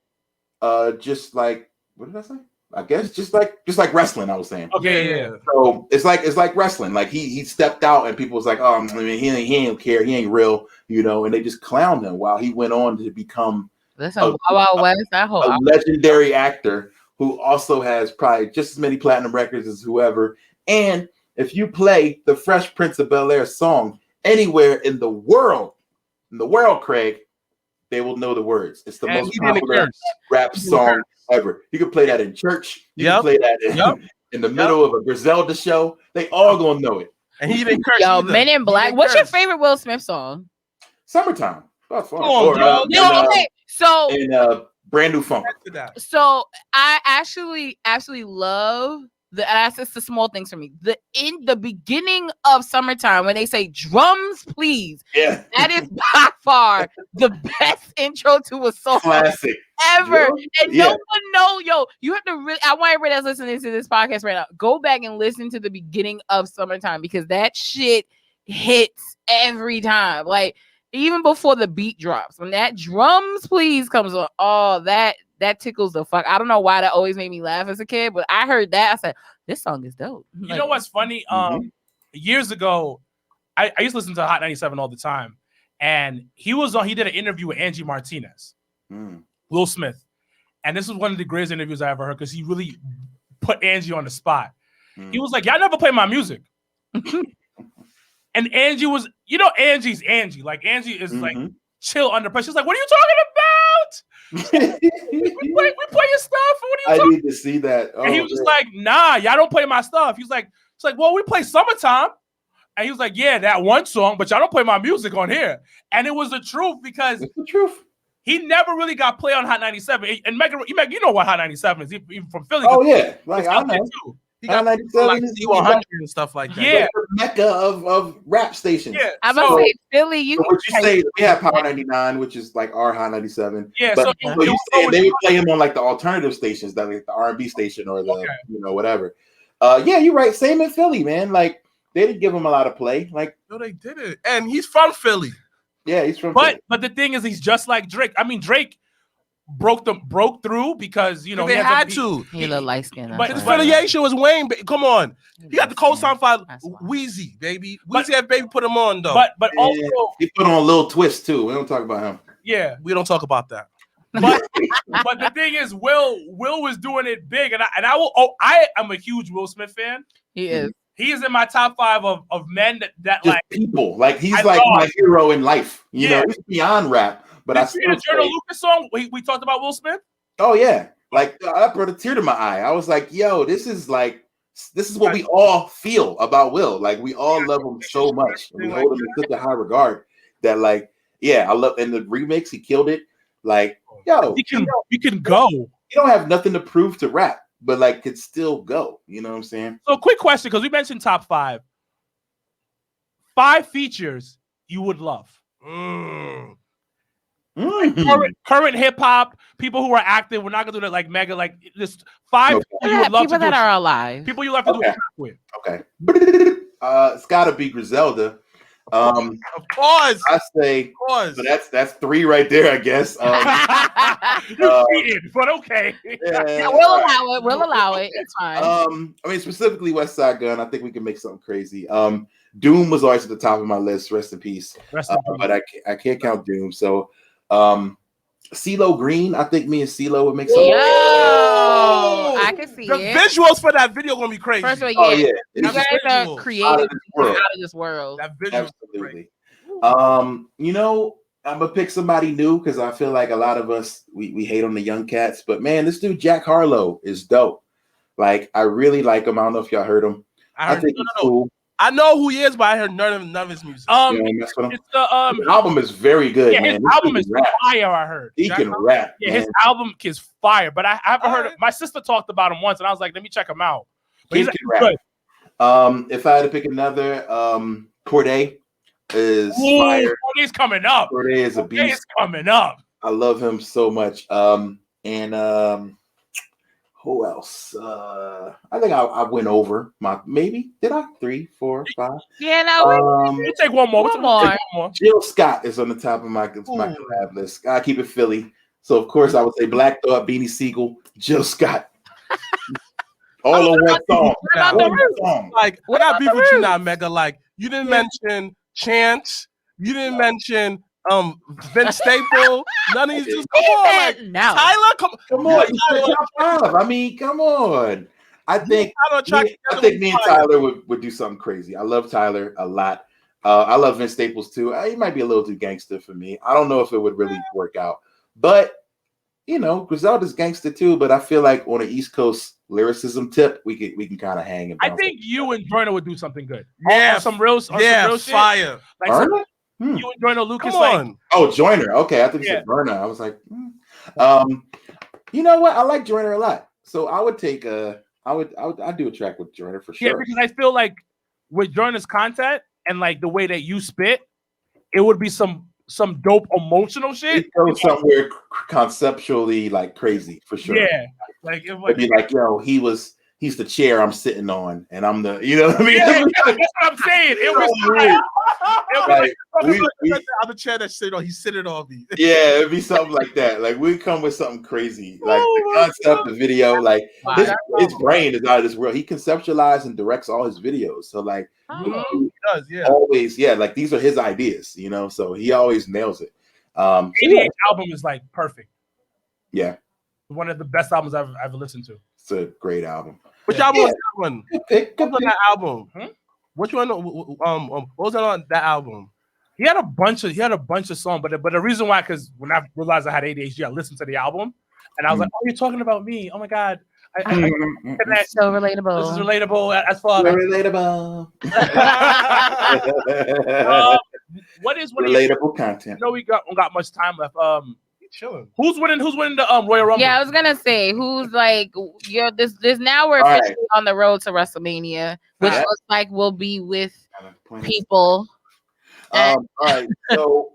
Just like, what did I say? I guess just like wrestling, I was saying. Okay, yeah. So it's like wrestling. Like he stepped out and people was like, oh, I mean, he ain't care, he ain't real, and they just clowned him while he went on to become a legendary actor who also has probably just as many platinum records as whoever. And if you play the Fresh Prince of Bel-Air song anywhere in the world, Craig, they will know the words. It's the most popular rap song ever. You can play that in church. You can play that in the middle of a Griselda show. They all gonna know it. And he didn't curse. Yo, Men in Black. What's your favorite Will Smith song? Summertime. That's fun. So Brand New Funk. So I actually love that's just the small things for me. In the beginning of Summertime, when they say drums, please. Yeah. That is by far the best intro to a song. Classic. Ever. And no one know, you have to really, I want everybody that's listening to this podcast right now, go back and listen to the beginning of Summertime because that shit hits every time. Like, even before the beat drops, when that drums please comes on, oh, that tickles the fuck. I don't know why that always made me laugh as a kid, but I heard that. I said, this song is dope. You know what's funny? Years ago, I used to listen to Hot 97 all the time. And he did an interview with Angie Martinez, Will Smith. And this was one of the greatest interviews I ever heard because he really put Angie on the spot. He was like, y'all never play my music. And Angie was, Angie's Angie. Like, Angie is like chill under pressure. She's like, what are you talking about? we play your stuff. What are you talking? I need to see that. And he was just like, nah, y'all don't play my stuff. It's like, well, we play Summertime. And he was like, yeah, that one song, but y'all don't play my music on here. And it was the truth because it's the truth. He never really got play on Hot 97. And Megan, you know what Hot 97 is, even from Philly. Oh, yeah. Like, I know. He got like C100 and stuff like that. Yeah, the mecca of rap stations. Yeah, I'm gonna say Philly. What you say? We have Power 99, which is like our Hot 97. Yeah, but so you saying they would play him on like the alternative stations, that like the R&B station or the whatever. Yeah, you're right. Same in Philly, man. Like they didn't give him a lot of play. Like no, they didn't. And he's from Philly. Yeah, he's from. Philly. But the thing is, he's just like Drake. I mean, Drake broke through because they had to. He looked light skinned. But his affiliation was Wayne. Come on, he got the co-sign for Weezy, baby. Weezy had baby put him on though. But also he put on a little twist too. We don't talk about him. Yeah, we don't talk about that. But the thing is, Will was doing it big, and I am a huge Will Smith fan. He is. He is in my top 5 of men that just like people. Like he's like my hero in life. You know, he's beyond rap. But I still the Journal Lucas song we talked about Will Smith. Oh yeah, like that brought a tear to my eye. I was like, yo, this is like this is what we all feel about Will. Like we all love him so much. And we hold him in such a high regard that like, yeah, I love in the remix, he killed it. Like, yo, he can go. You don't have nothing to prove to rap, but like could still go. You know what I'm saying? So quick question, because we mentioned top 5. 5 features you would love. Current hip hop, people who are active. We're not gonna do that like mega, like just 5 people you would love people that are alive. People you love to do a track with. Okay. It's gotta be Griselda. Of course. I say, of course. So that's 3 right there, I guess. You cheated, but okay. Yeah, we'll allow it. We'll allow it. It's fine. I mean, specifically West Side Gun. I think we can make something crazy. Doom was always at the top of my list. Rest in peace. But I can't count Doom. So, CeeLo Green. I think me and CeeLo would make something. Yo, I can see the it. visuals for that video gonna be crazy. First of all, yeah. You guys are creative out of this world. That visual, absolutely. You know, I'm gonna pick somebody new because I feel like a lot of us we hate on the young cats, but man, this dude Jack Harlow is dope. Like I really like him. I don't know if y'all heard him. I think he's cool. I know who he is, but I heard none of his music. It's the album is very good. Yeah, man. his album is fire. I heard he can rap. Yeah, his album is fire. But I haven't heard it. My sister talked about him once, and I was like, let me check him out. But he's good. If I had to pick another, Corday is fire. Corday's coming up. Corday is a beast. Corday's coming up. I love him so much. Who else? I think I went over my did I 3, 4, 5? Yeah, no. We take one more. One more. Jill Scott is on the top of my collab list. I keep it Philly, so of course I would say Black Thought, Beanie Siegel, Jill Scott. All in one song. Like I got beef with you now, Mega. Like you didn't mention Chance. You didn't mention Vince Staple. None of these dudes. Come on, like no. Tyler. Come on. Top 5. I mean, come on. I think me and Tyler would do something crazy. I love Tyler a lot. I love Vince Staples too. He might be a little too gangster for me. I don't know if it would really work out, but you know, Griselda's gangster too. But I feel like on the East Coast lyricism tip, we can kind of hang. I think you and Joyner would do something good. Yeah, some real fire. Shit. Like you and Joyner Lucas. Come on. Oh, Joyner. Okay, I think you said Burner. I was like, you know what? I like Joyner a lot, so I would take I'd do a track with Joyner for sure. Yeah, because I feel like with Joyner's content and like the way that you spit, it would be some dope emotional shit. It goes somewhere conceptually like crazy for sure. Yeah, like it would be like, yo, he's the chair I'm sitting on, and I'm the, you know what I mean? Yeah, that's what I'm saying. It was like the chair that sit on. He's sitting on me. Yeah, it'd be something like that. Like we come with something crazy, like the concept, the video, like his brain is out of this world. He conceptualizes and directs all his videos. So like, he does, yeah, always, yeah. Like these are his ideas, you know. So he always nails it. 88 album is like perfect. Yeah, one of the best albums I've ever listened to. It's a great album. Which album was that one? What was on that album? Which one? What was on that album? He had a bunch of songs, but the reason why, because when I realized I had ADHD, I listened to the album, and I was like, "Oh, you're talking about me? Oh my god!" That's so relatable. This is relatable as far. Relatable. What is relatable content? No, we got much time left. Chilling. Who's winning the Royal Rumble? Yeah, I was gonna say who's like this now we're officially on the road to WrestleMania, which looks like we'll be with people. All right, so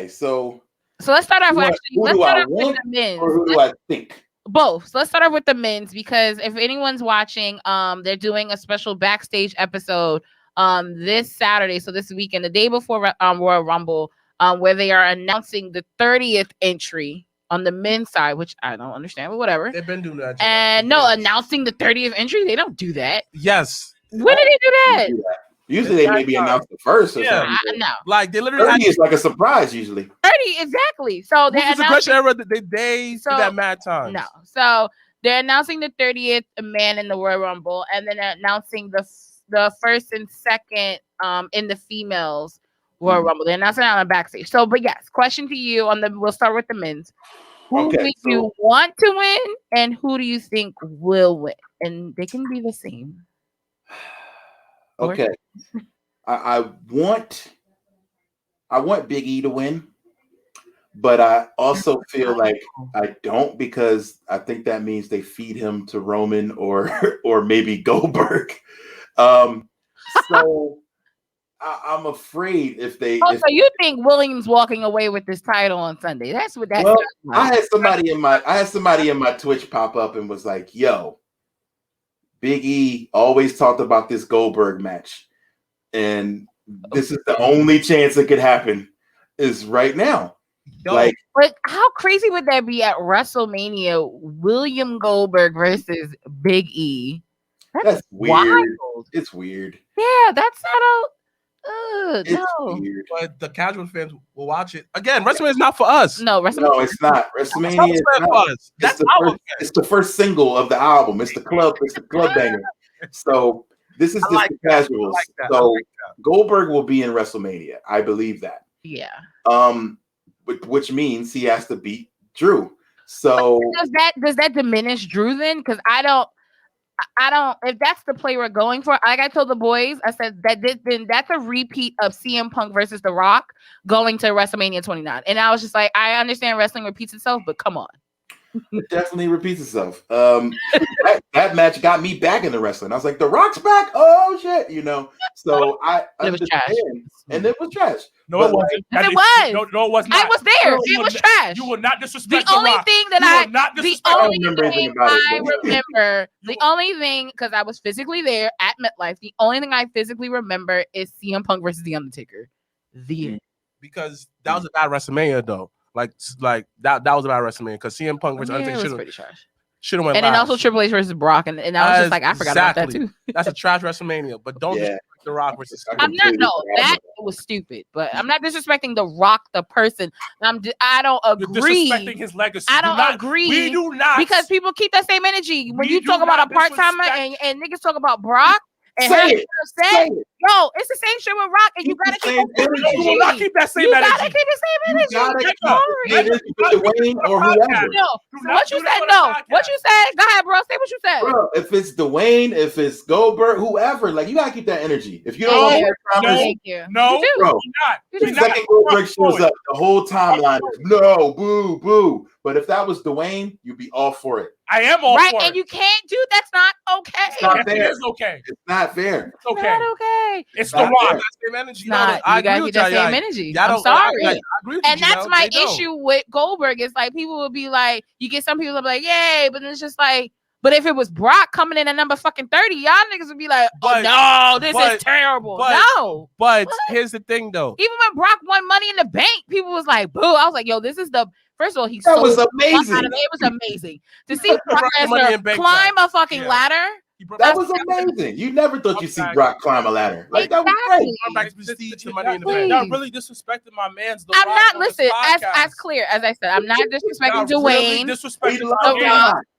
so let's start off with the men's. Or who do I think? Both. So let's start off with the men's, because if anyone's watching, they're doing a special backstage episode this Saturday, so this weekend, the day before Royal Rumble. Where they are announcing the 30th entry on the men's side, which I don't understand, but whatever. They've been doing that. And no, announcing the 30th entry, they don't do that. Yes. When did they do that? Usually they maybe announce it first or something. No. Like they literally 30 is like a surprise usually. 30, exactly. So they announced era they so that mad time. No. So they're announcing the 30th man in the Royal Rumble, and then announcing the first and second in the females Royal Rumble. They're announcing it on the backstage. So, but yes, question to you we'll start with the men's. Who do you want to win, and who do you think will win? And they can be the same. Okay. I want Big E to win, but I also feel like I don't, because I think that means they feed him to Roman or maybe Goldberg. So I'm afraid if they. So you think Williams walking away with this title on Sunday? That's what that. Well, I had somebody in my Twitch pop up and was like, "Yo, Big E always talked about this Goldberg match, and this is the only chance it could happen is right now." Like, but how crazy would that be at WrestleMania? William Goldberg versus Big E. That's weird. Wild. It's weird. Yeah, that's not a. It's weird. But the casual fans will watch it. Again, WrestleMania is not for us. No, it's not. WrestleMania is not. It's the first single of the album. It's the club banger. So this is just the casuals. So Goldberg will be in WrestleMania. I believe that. Yeah. Which means he has to beat Drew. So does that diminish Drew then? Because I don't. If that's the play we're going for, like I told the boys, I said then that's a repeat of CM Punk versus The Rock going to WrestleMania 29. And I was just like, I understand wrestling repeats itself, but come on. It definitely repeats itself. That match got me back into wrestling. I was like, The Rock's back. Oh shit, So I understand, and it was trash. No, it wasn't. Yes, it was. No, it was not. I was there. It was trash. You will not disrespect the only thing that I remember. The only thing, because I was physically there at MetLife, the only thing I physically remember is CM Punk versus The Undertaker. Because that was a bad WrestleMania though. Like that was a bad WrestleMania because CM Punk versus Undertaker was pretty trash. Should have went. And then also Triple H versus Brock, and I was just like, I forgot about that too. That's a trash WrestleMania, but don't disrespect The Rock versus. That was stupid, but I'm not disrespecting The Rock the person. I don't agree. You're disrespecting his legacy. I don't agree. We do not, because people keep that same energy when you talk about a part timer and niggas talk about Brock. And say it. Yo, it's the same shit with Rock, and you gotta keep you will not keep that same energy. You gotta keep the same energy. Dwayne or whoever. What you said? No. What you said? Go ahead, bro. Say what you said. Bro, if it's Dwayne, if it's Goldberg, whoever, like you gotta keep that energy. If you don't want no, bro, the second Goldberg shows up, the whole timeline is no, boo, boo. But if that was Dwayne, you'd be all for it. I am all for it. And you can't do that's not okay. It's not fair. It is okay. It's not fair. It's okay. Not okay. It's The Rock. Same energy. I agree with that same energy. I'm sorry. And that's my issue with Goldberg. It's like people will be like, you get some people will be like, yay, but it's just like, but if it was Brock coming in at number fucking 30, y'all niggas would be like, this is terrible. But here's the thing though. Even when Brock won Money in the Bank, people was like, boo. I was like, yo, this is the first of all, that was amazing. It was amazing to see Brock Lesnar climb a fucking ladder. That was amazing. You never thought you'd see Brock climb a ladder. Like that was great. Y'all really disrespecting my man's. I'm not listen as clear as I said. I'm not disrespecting Dwayne.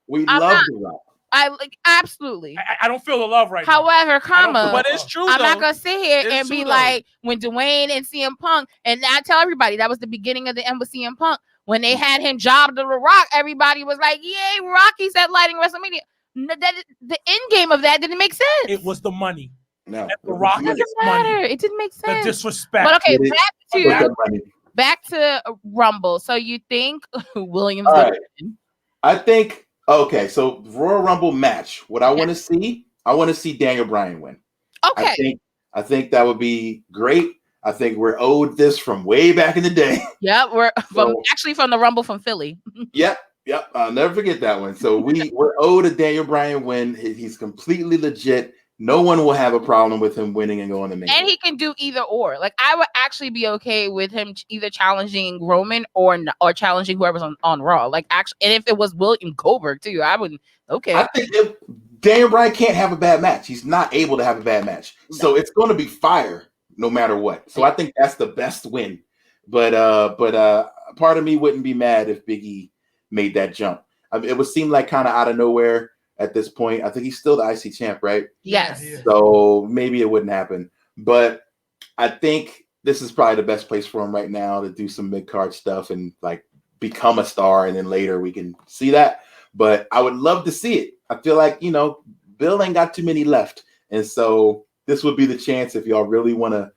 We love The Rock. I like absolutely. I don't feel the love right However, now. But it's true. I'm not gonna sit here and be like when Dwayne and CM Punk, and I tell everybody that was the beginning of the end with CM Punk. When they had him jobbed to The Rock, everybody was like, "Yay, Rocky's at lighting WrestleMania." The end game of that didn't make sense. It was the money. No, The Rock it doesn't matter. It didn't make sense. The disrespect. But okay, back to Rumble. So you think Williams? All right. I think so Royal Rumble match. What I want to see, I want to see Daniel Bryan win. Okay. I think that would be great. I think we're owed this from way back in the day. Yeah, we're from the Rumble from Philly. Yep. I'll never forget that one. So we're owed a Daniel Bryan win. He's completely legit. No one will have a problem with him winning and going to Mania. And he can do either or. Like I would actually be okay with him either challenging Roman or challenging whoever's on Raw. Like actually, and if it was William Goldberg too, I wouldn't. Okay. I think if Daniel Bryan can't have a bad match. He's not able to have a bad match. No. So it's going to be fire no matter what. So I think that's the best win. But part of me wouldn't be mad if Big E made that jump. I mean, it would seem like kind of out of nowhere at this point. I think he's still the IC champ, right? Yes. So maybe it wouldn't happen. But I think this is probably the best place for him right now to do some mid-card stuff and like become a star, and then later we can see that. But I would love to see it. I feel like, Bill ain't got too many left. And so this would be the chance if y'all really want to.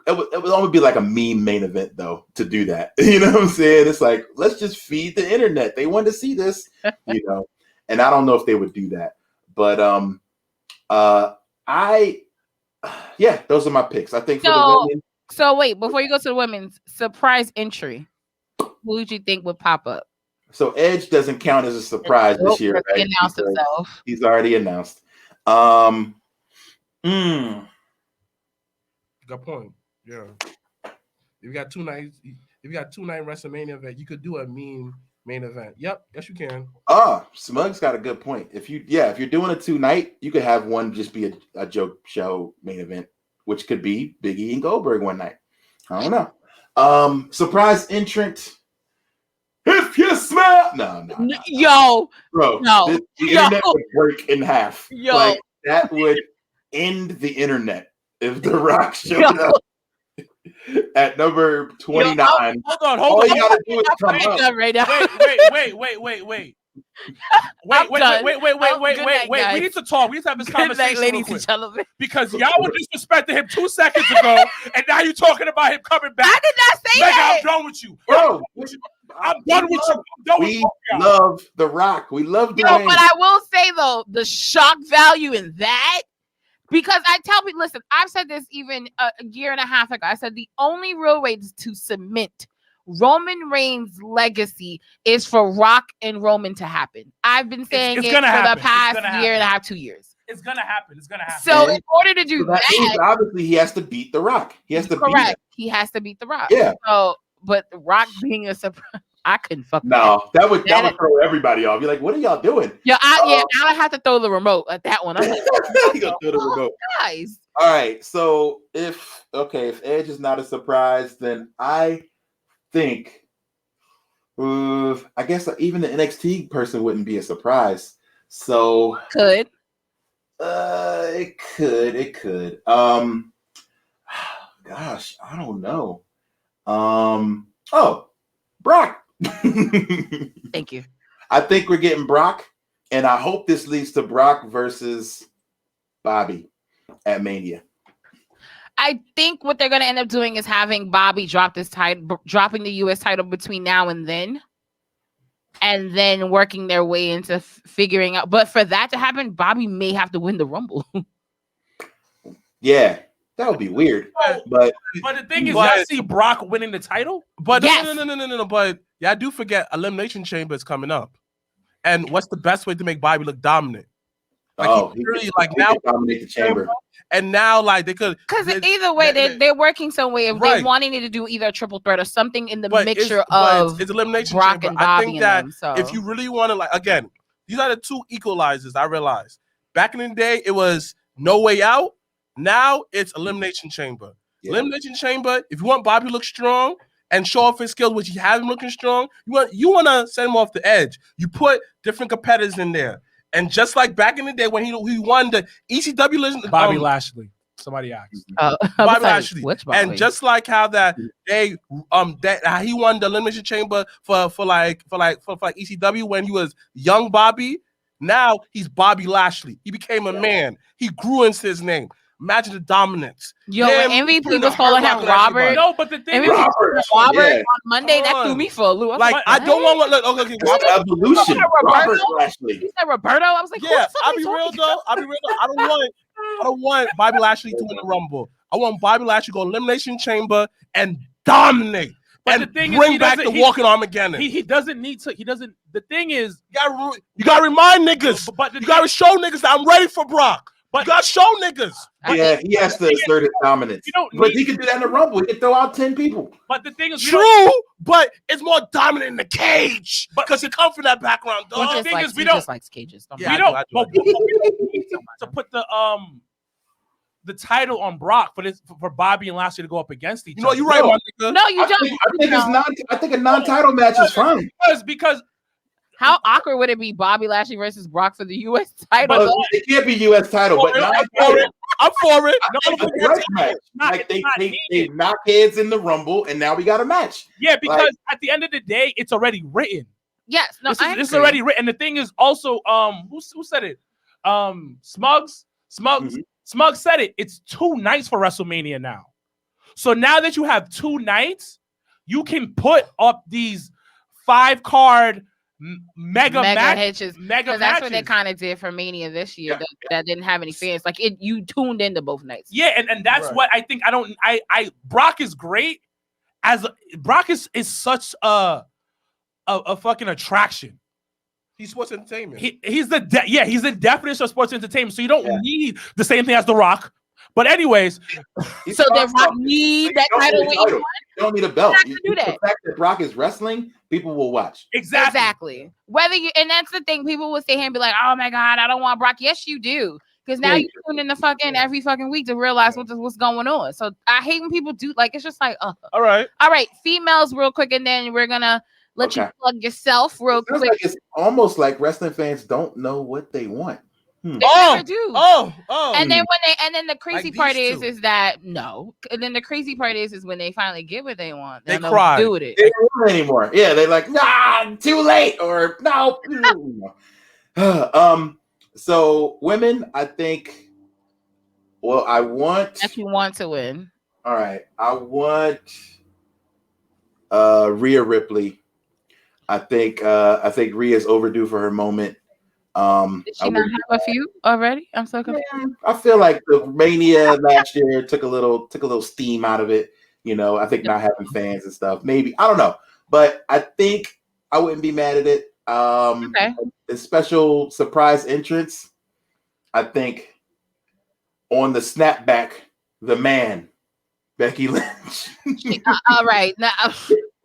It would almost be like a meme main event, though, to do that. You know what I'm saying? It's like, let's just feed the internet. They want to see this, And I don't know if they would do that. But those are my picks. I think for the women. So wait, before you go to the women's surprise entry, who would you think would pop up? So Edge doesn't count as a surprise this year, right? He announced himself. He's already announced. Good point. Yeah. If you got 2 nights, WrestleMania event, you could do a main event. Yep, yes you can. Smug's got a good point. If you're doing a 2-night, you could have one just be a joke show main event, which could be Big E and Goldberg one night. I don't know. Surprise entrant. If you smell, no. Yo, bro, the internet would break in half. Yo, like that would end the internet if The Rock showed up at number 29. Hold on. All you gotta do is come up. Right now. Wait. Wait. We need to talk. We need to have this conversation. Ladies and gentlemen. Because y'all were disrespecting him 2 seconds ago, and now you're talking about him coming back. I did not say that. I'm done with you. Bro, I'm done with you. We love The Rock. We love Dwayne. No, but I will say, though, the shock value in that, because I tell people, listen, I've said this even a year and a half ago. I said the only real way to cement Roman Reigns' legacy is for Rock and Roman to happen. I've been saying it for the past year and a half, 2 years. It's gonna happen. So in order to do that, means obviously he has to beat The Rock. He has to beat him. He has to beat The Rock. Yeah. So, but The Rock being a surprise, I couldn't fuck. No, that would throw everybody off. You're like, what are y'all doing? Yeah, I have to throw the remote at that one. I'm like, you gonna throw the remote, guys. All right. So if Edge is not a surprise, then I think, I guess even the NXT person wouldn't be a surprise. So it could. Gosh, I don't know. Brock. Thank you. I think we're getting Brock, and I hope this leads to Brock versus Bobby at Mania. I think what they're going to end up doing is having Bobby drop this title, dropping the U.S. title between now and then working their way into figuring out. But for that to happen, Bobby may have to win the Rumble. Yeah, that would be weird. But the thing is, I see Brock winning the title. But no. But yeah, I do forget Elimination Chamber is coming up. And what's the best way to make Bobby look dominant? Like he now dominate the chamber. And now, like, they could, because either way, they're working some way of they wanting to do either a triple threat or something in the mixture of it's elimination Brock chamber. and Bobby. I think that them, so. If you really want to, like, again, these are the 2 equalizers. I realized back in the day it was No Way Out. Now it's elimination chamber. Yeah. Elimination chamber. If you want Bobby to look strong and show off his skills, which he has him looking strong, you want to send him off the edge. You put different competitors in there. And just like back in the day when he won the ECW, Bobby Lashley. Somebody asked. Bobby Lashley. And just like how that they how he won the Elimination Chamber for ECW when he was young Bobby. Now he's Bobby Lashley. He became a man. He grew into his name. Imagine the dominance. Yo, when MVP was calling him Robert. No, but the thing is, Robert on Monday, that threw me for a loop. Like, I don't want to look. Evolution. Robert Lashley. You said Roberto. I was like, yeah. I'll be real though. I don't want Bobby Lashley to win the Rumble. I want Bobby Lashley to go Elimination Chamber and dominate. But and the thing bring is, back the walking Armageddon. He doesn't need to. He doesn't. The thing is, you gotta remind niggas. But you gotta show niggas that I'm ready for Brock. But you gotta show niggas. Yeah, he has to assert his dominance. But he can do that in the Rumble. He can throw out 10 people. But the thing is, true. But it's more dominant in the cage because he come from that background. Dog. He just likes cages. We don't to put the title on Brock for Bobby and Lashley to go up against each other. No, you're right, my nigga. No, you don't. I think a non-title match is fine. Because how awkward would it be, Bobby Lashley versus Brock for the U.S. title? It can't be U.S. title, but non-title. I'm for it. They knock heads in the Rumble, and now we got a match. Yeah, because at the end of the day, it's already written. Yes, no, it's already written. And the thing is also, who said it? Smugs said it. It's 2 nights for WrestleMania now. So now that you have 2 nights, you can put up these 5-card mega matches. Mega that's what they kind of did for Mania this year. That didn't have any fans. Like you tuned into both nights. Yeah, and that's what I think. Brock is great. Brock is such a fucking attraction. He's sports entertainment. He's the definition of sports entertainment. So you don't need the same thing as The Rock. But anyways, so The Rock need that title. You don't need a belt. The fact that Brock is wrestling, people will watch. Exactly. Whether you, and that's the thing, people will sit here and be like, "Oh my God, I don't want Brock." Yes, you do, because now you tune in the every fucking week to realize what's going on. So I hate when people do it's just like, all right, females, real quick, and then we're gonna let you plug yourself real quick. Like it's almost like wrestling fans don't know what they want. They never do. Oh. And then the crazy part is that no. And then the crazy part is when they finally get what they want, they cry. Do with it. They don't want it anymore. Yeah, they're like, nah, too late, or no. So women, I think. Well, I want. If you want to win. All right, I want Rhea Ripley. I think Rhea's overdue for her moment. Did she not have a few already? I'm so confused. I feel like the Mania last year took a little steam out of it. I think not having fans and stuff. Maybe I don't know, but I think I wouldn't be mad at it. A special surprise entrance. I think on the snapback, the man, Becky Lynch. All right, now.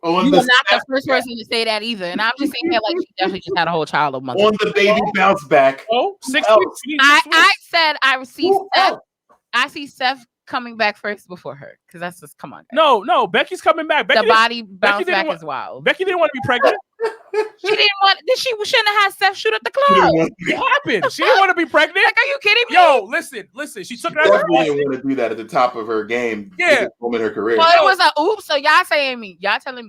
You're not the first person to say that either, and I'm just saying that like she definitely just had a whole child of month. On the baby bounce back. 6 weeks. I said I see Seth. I see Seth coming back first before her because that's just come on. Guys. No, Becky's coming back. The body bounce back as well. Becky didn't want to be pregnant. She didn't want. She shouldn't have had Seth shoot at the club. What happened? She didn't want to be pregnant. Like, are you kidding me? Yo, listen. She took it out. Definitely didn't want to do that at the top of her game. Yeah, in her career. Well, it was a oops. So y'all telling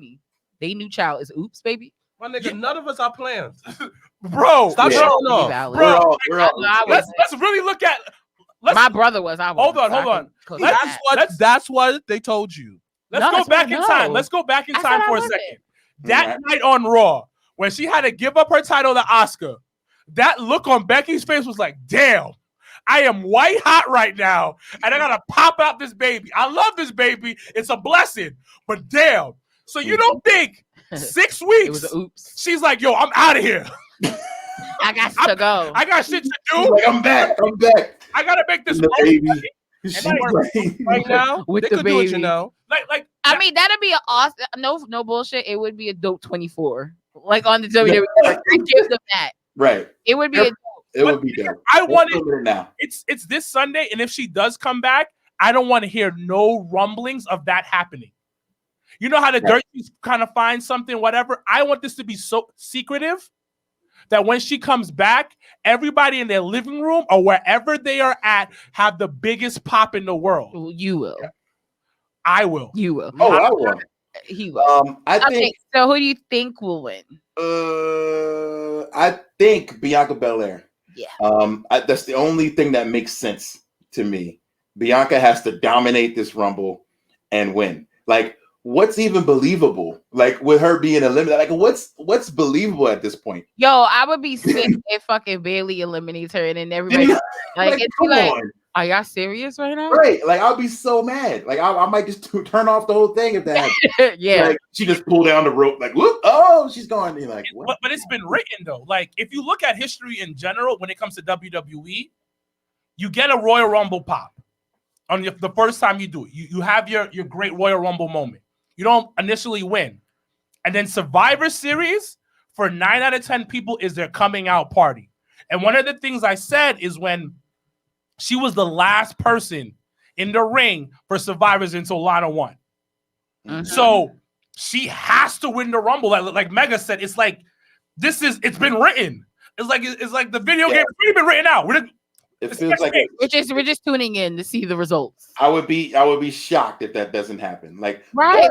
me they new child is oops, baby. My nigga, none of us are plans. Bro, stop showing off. Bro, let's really look at. My brother was. Hold on. That's what they told you. Let's go back in time. Let's go back in time for a second. That night on Raw, when she had to give up her title to Asuka, that look on Becky's face was like, damn, I am white hot right now, and I gotta pop out this baby. I love this baby. It's a blessing, but damn. So you don't think 6 weeks? It was an oops. She's like, yo, I'm out of here. I got to go. I got shit to do. Like, I'm back. I gotta make this baby. Right now with they the could baby. do it, Like I mean, that'd be an awesome. No bullshit. It would be a dope 24, like on the WWE. I give them that. Right. It would be. It would be dope. I want it now. It's this Sunday, and if she does come back, I don't want to hear no rumblings of that happening. You know how the Dirties kind of find something, whatever. I want this to be so secretive that when she comes back, everybody in their living room or wherever they are at have the biggest pop in the world. You will. I will. You will. Oh, I will. He will. I think. So who do you think will win? I think Bianca Belair. Yeah. That's the only thing that makes sense to me. Bianca has to dominate this Rumble and win. Like, what's even believable? Like, with her being eliminated, like, what's believable at this point? Yo, I would be sick if fucking Bailey eliminates her and then everybody like it's like, are y'all serious right now? Right. Like, I'll be so mad. Like, I might just turn off the whole thing if that happens. Yeah. Like, she just pulled down the rope, like, look, oh, she's gone. You're like, what? But it's been written, though. Like, if you look at history in general, when it comes to WWE, you get a Royal Rumble pop on the first time you do it. You have your great Royal Rumble moment. You don't initially win. And then Survivor Series, for 9 out of 10 people, is their coming out party. And one of the things I said is when she was the last person in the ring for Survivors until Lana won. Mm-hmm. So she has to win the Rumble. Like Mega said, it's been written. It's like the video game. It's been written out. It feels like we're just tuning in to see the results. I would be shocked if that doesn't happen. Like, right.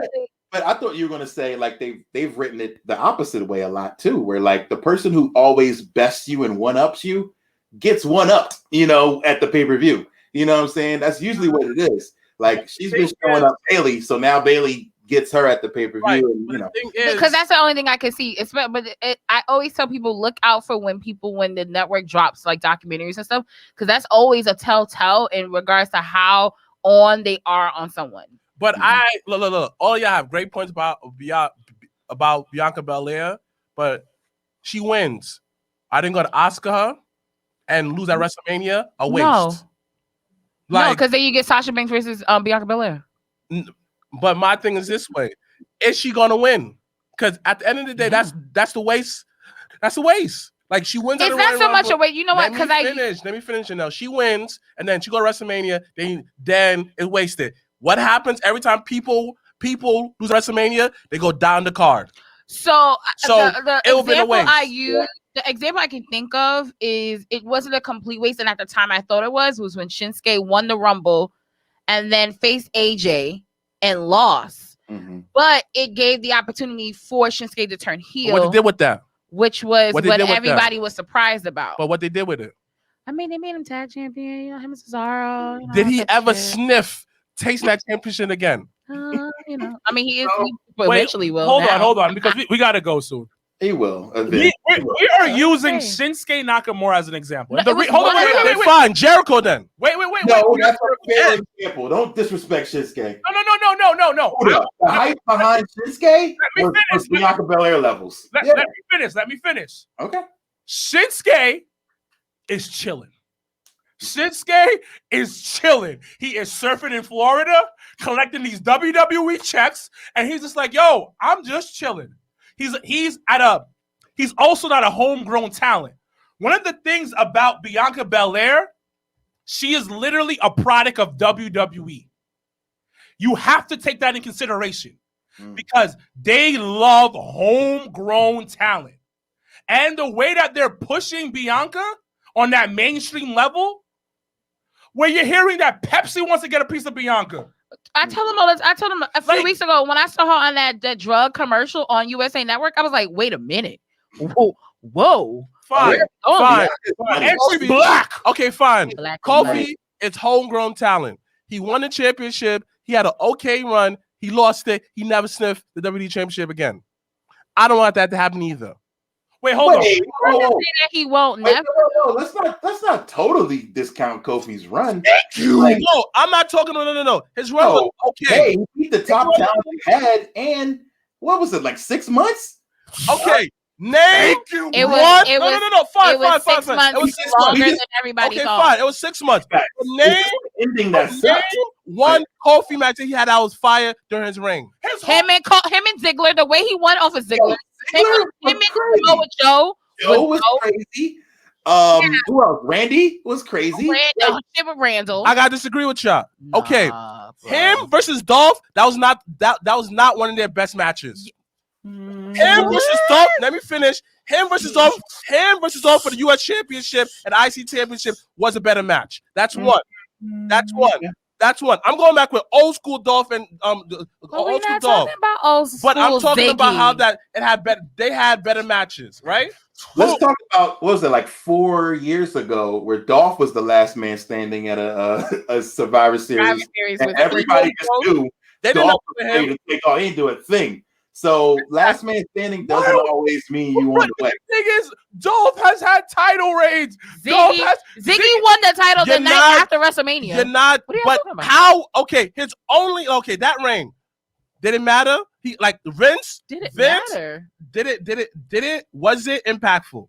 But I thought you were going to say like they've written it the opposite way a lot too, where like the person who always bests you and one ups you gets one up, at the pay-per-view. You know what I'm saying? That's usually what it is. Like she's been showing up Bailey, so now Bailey gets her at the pay-per-view, Right. and because that's the only thing I can see. I always tell people look out for when the network drops like documentaries and stuff, because that's always a telltale in regards to how on they are on someone. But look. All y'all have great points about Bianca Belair, but she wins. I didn't go to Oscar her and lose at WrestleMania. A waste. No, because then you get Sasha Banks versus Bianca Belair. But my thing is this way: is she gonna win? Because at the end of the day, that's the waste. That's a waste. Like she wins. It's not so much a waste. You know what? Let me finish. Now she wins, and then she go to WrestleMania. Then it's wasted. What happens every time people lose WrestleMania? They go down the card. So the example I use, the example I can think of is it wasn't a complete waste, and at the time I thought it was when Shinsuke won the Rumble, and then faced AJ and lost. Mm-hmm. But it gave the opportunity for Shinsuke to turn heel. What they did with that? Which was what everybody was surprised about. But what they did with it? I mean, they made him tag champion. Him and Cesaro. Did he ever taste that championship again? I mean, he eventually will. Hold on, because we gotta go soon. He will. We are using Shinsuke Nakamura as an example. Wait, fine, Jericho then. Wait. No, that's a fair example. Don't disrespect Shinsuke. No. The hype behind Shinsuke was Bianca Belair levels. Let me finish. Okay. Shinsuke is chilling. He is surfing in Florida, collecting these WWE checks, and he's just like, yo, I'm just chilling. He's also not a homegrown talent. One of the things about Bianca Belair, she is literally a product of WWE. You have to take that in consideration because they love homegrown talent. And the way that they're pushing Bianca on that mainstream level, where you're hearing that Pepsi wants to get a piece of Bianca. I told him a few weeks ago when I saw her on that drug commercial on USA Network, I was like, wait a minute. Whoa. Fine. And she's black. Okay, fine. Kofi, it's homegrown talent. He won the championship. He had an okay run. He lost it. He never sniffed the WWE championship again. I don't want that to happen either. Wait, hold on. He won't never. No, let's not totally discount Kofi's run. Thank you. No, I'm not talking. No. His run was okay. He beat the top talent he had, and what was it, like 6 months? Okay. Name it was, one. It was, No. Fine. It was 6 months. It was 6 months. Longer than everybody thought. Fine. It was 6 months. Name one Kofi match that he had that was fire during his reign. Him and Ziggler, the way he won off of Ziggler. Him and Joe was crazy. Who else? Randy was crazy. Randall. I gotta disagree with y'all. Okay, him versus Dolph. That was not one of their best matches. Him versus Dolph. Let me finish. Him versus Dolph for the U.S. Championship and IC Championship was a better match. That's one. I'm going back with old school Dolph and old school Dolph. But I'm talking about how that it had better. They had better matches, right? Let's talk about what was it, like 4 years ago, where Dolph was the last man standing at a Survivor Series, and everybody just knew Dolph was ready to take off. He didn't do a thing. So last man standing doesn't always mean you won the way. The thing is, Dolph has had title reigns. Ziggy won the title the night after WrestleMania. You're not. But how? Okay, that reign. Did it matter? Vince. Did it matter? Did it? Was it impactful?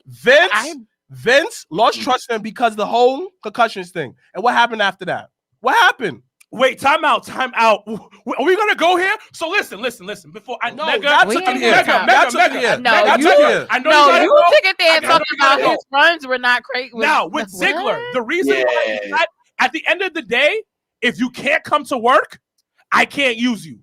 Vince lost trust in him because of the whole concussions thing. And what happened after that? What happened? Wait, time out. Are we gonna go here? So listen. Before I know, Mega. No, you took it there and talking about his runs were not great. Now with Ziggler, the reason why is that at the end of the day, if you can't come to work, I can't use you.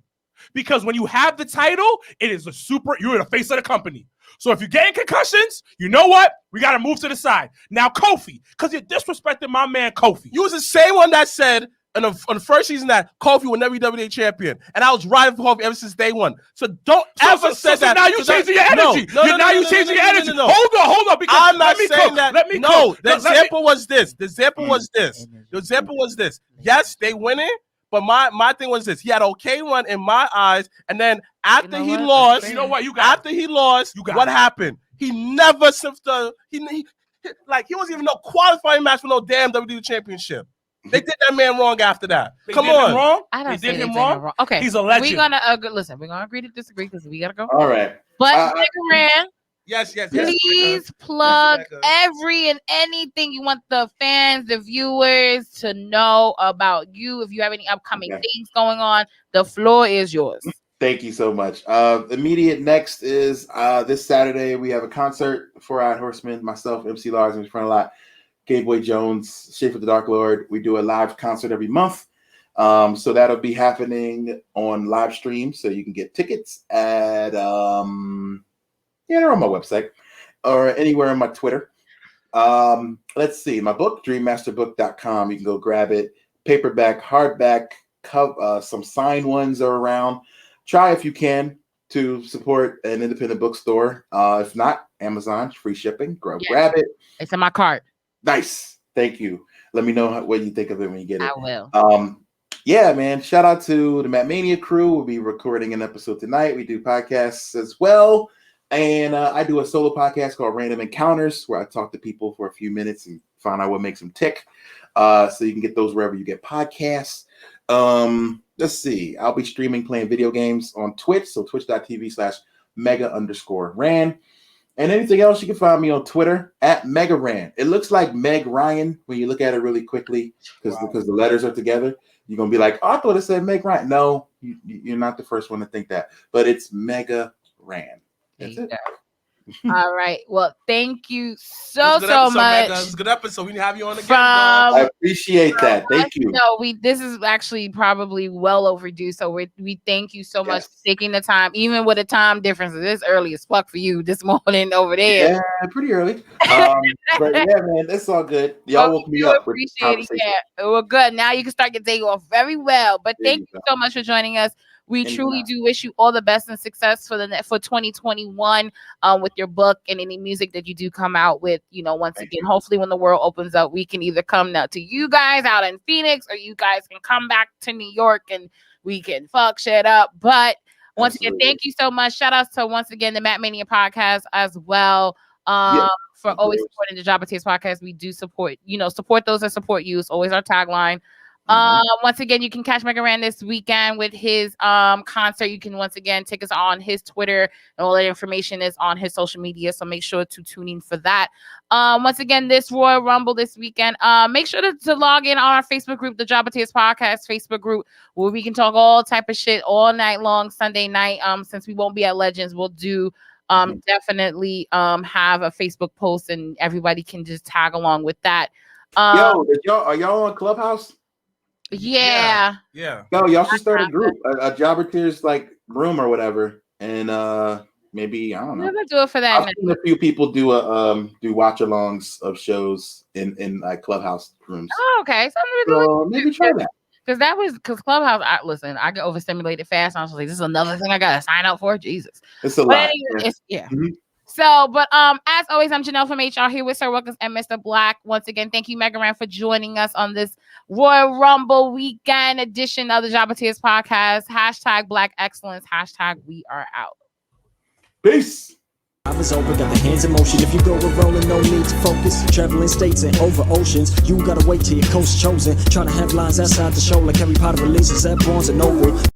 Because when you have the title, you're the face of the company. So if you're getting concussions, you know what? We got to move to the side. Now, Kofi, because you're disrespecting my man Kofi. You was the same one that said on the first season that Kofi will never be WWE champion. And I was riding for Kofi ever since day one. So don't ever say that. Now you're changing your energy. Now you're changing your energy. Hold on. Because I'm not saying that. Let me no, cook. The example was this. The example was this. Yes, they winning. But my thing was this: he had an okay run in my eyes, and then after he lost, you know what? After he lost, what happened? He never sniffed he wasn't even no qualifying match for no damn WWE championship. They did that man wrong after that. Come on, wrong. I did him wrong. Okay, he's a legend. We're gonna listen. We're gonna agree to disagree because we gotta go. All right, but Megaran. Yes. Please plug every and anything you want the fans, the viewers to know about you. If you have any upcoming things going on, the floor is yours. Thank you so much. Immediate next is this Saturday. We have a concert, 4-Eyed Horsemen, myself, MC Lars, in front of a lot. K-Boy Jones, Schaefer the Dark Lord. We do a live concert every month. So that'll be happening on live stream. So you can get tickets at they're on my website or anywhere on my Twitter. Let's see, my book, dreammasterbook.com. You can go grab it. Paperback, hardback, some signed ones are around. Try if you can to support an independent bookstore. If not, Amazon, free shipping. Grab it. It's in my cart. Nice. Thank you. Let me know what you think of it when you get it. I will. Yeah, man. Shout out to the Matt Mania crew. We'll be recording an episode tonight. We do podcasts as well. And I do a solo podcast called Random Encounters where I talk to people for a few minutes and find out what makes them tick. So you can get those wherever you get podcasts. Let's see. I'll be streaming playing video games on Twitch. So twitch.tv/mega_ran. And anything else, you can find me on Twitter at Megaran. It looks like Meg Ryan when you look at it really quickly because the letters are together. You're going to be like, oh, I thought it said Meg Ryan. No, you're not the first one to think that. But it's Mega Ran. That's it. All right. Well, thank you so much. Mega. It's a good episode. We can have you on again. I appreciate that. Thank you. No, this is actually probably well overdue. So we thank you so much for taking the time, even with a time difference. It's early as fuck for you this morning over there. Yeah, pretty early. But yeah, man, it's all good. Y'all woke me up. Appreciate it. Yeah, we're good. Now you can start your day off very well. But thank you so much for joining us. We truly do wish you all the best and success for 2021 with your book and any music that you do come out with. Once again, hopefully when the world opens up, we can either come now to you guys out in Phoenix or you guys can come back to New York and we can fuck shit up. But once again, thank you so much. Shout outs to once again the Matt Mania podcast as well. For always supporting the Jabba Tears podcast. We do support those that support you. It's always our tagline. Once again, you can catch Megaran this weekend with his concert. You can once again take us on his Twitter, and all that information is on his social media. So make sure to tune in for that. Once again, this Royal Rumble this weekend. Make sure to log in on our Facebook group, the Jabba Tears Podcast Facebook group, where we can talk all type of shit all night long, Sunday night. Since we won't be at Legends, we'll do definitely have a Facebook post, and everybody can just tag along with that. Are y'all on Clubhouse? Yeah. No, y'all should start a group, a Jobber Tears room or whatever, and maybe I don't know. We're gonna do it for that. I've seen a few people do watch-alongs of shows in Clubhouse rooms. Oh, okay. So maybe try that. Because Clubhouse, I get overstimulated fast. I was like, this is another thing I gotta sign up for. Jesus, it's a lot. Anyway, So, but as always, I'm Janelle from HR here with Sir Wilkins and Mr. Black. Once again, thank you, Megaran, for joining us on this Royal Rumble weekend edition of the Jabba Tears podcast. # Black Excellence. # We Are Out. Peace. I was over, got the hands in motion. If you go with rolling, no need to focus. Traveling states and over oceans. You gotta wait till your coast chosen. Trying to have lines outside the show like Harry Potter releases at Barnes & Noble.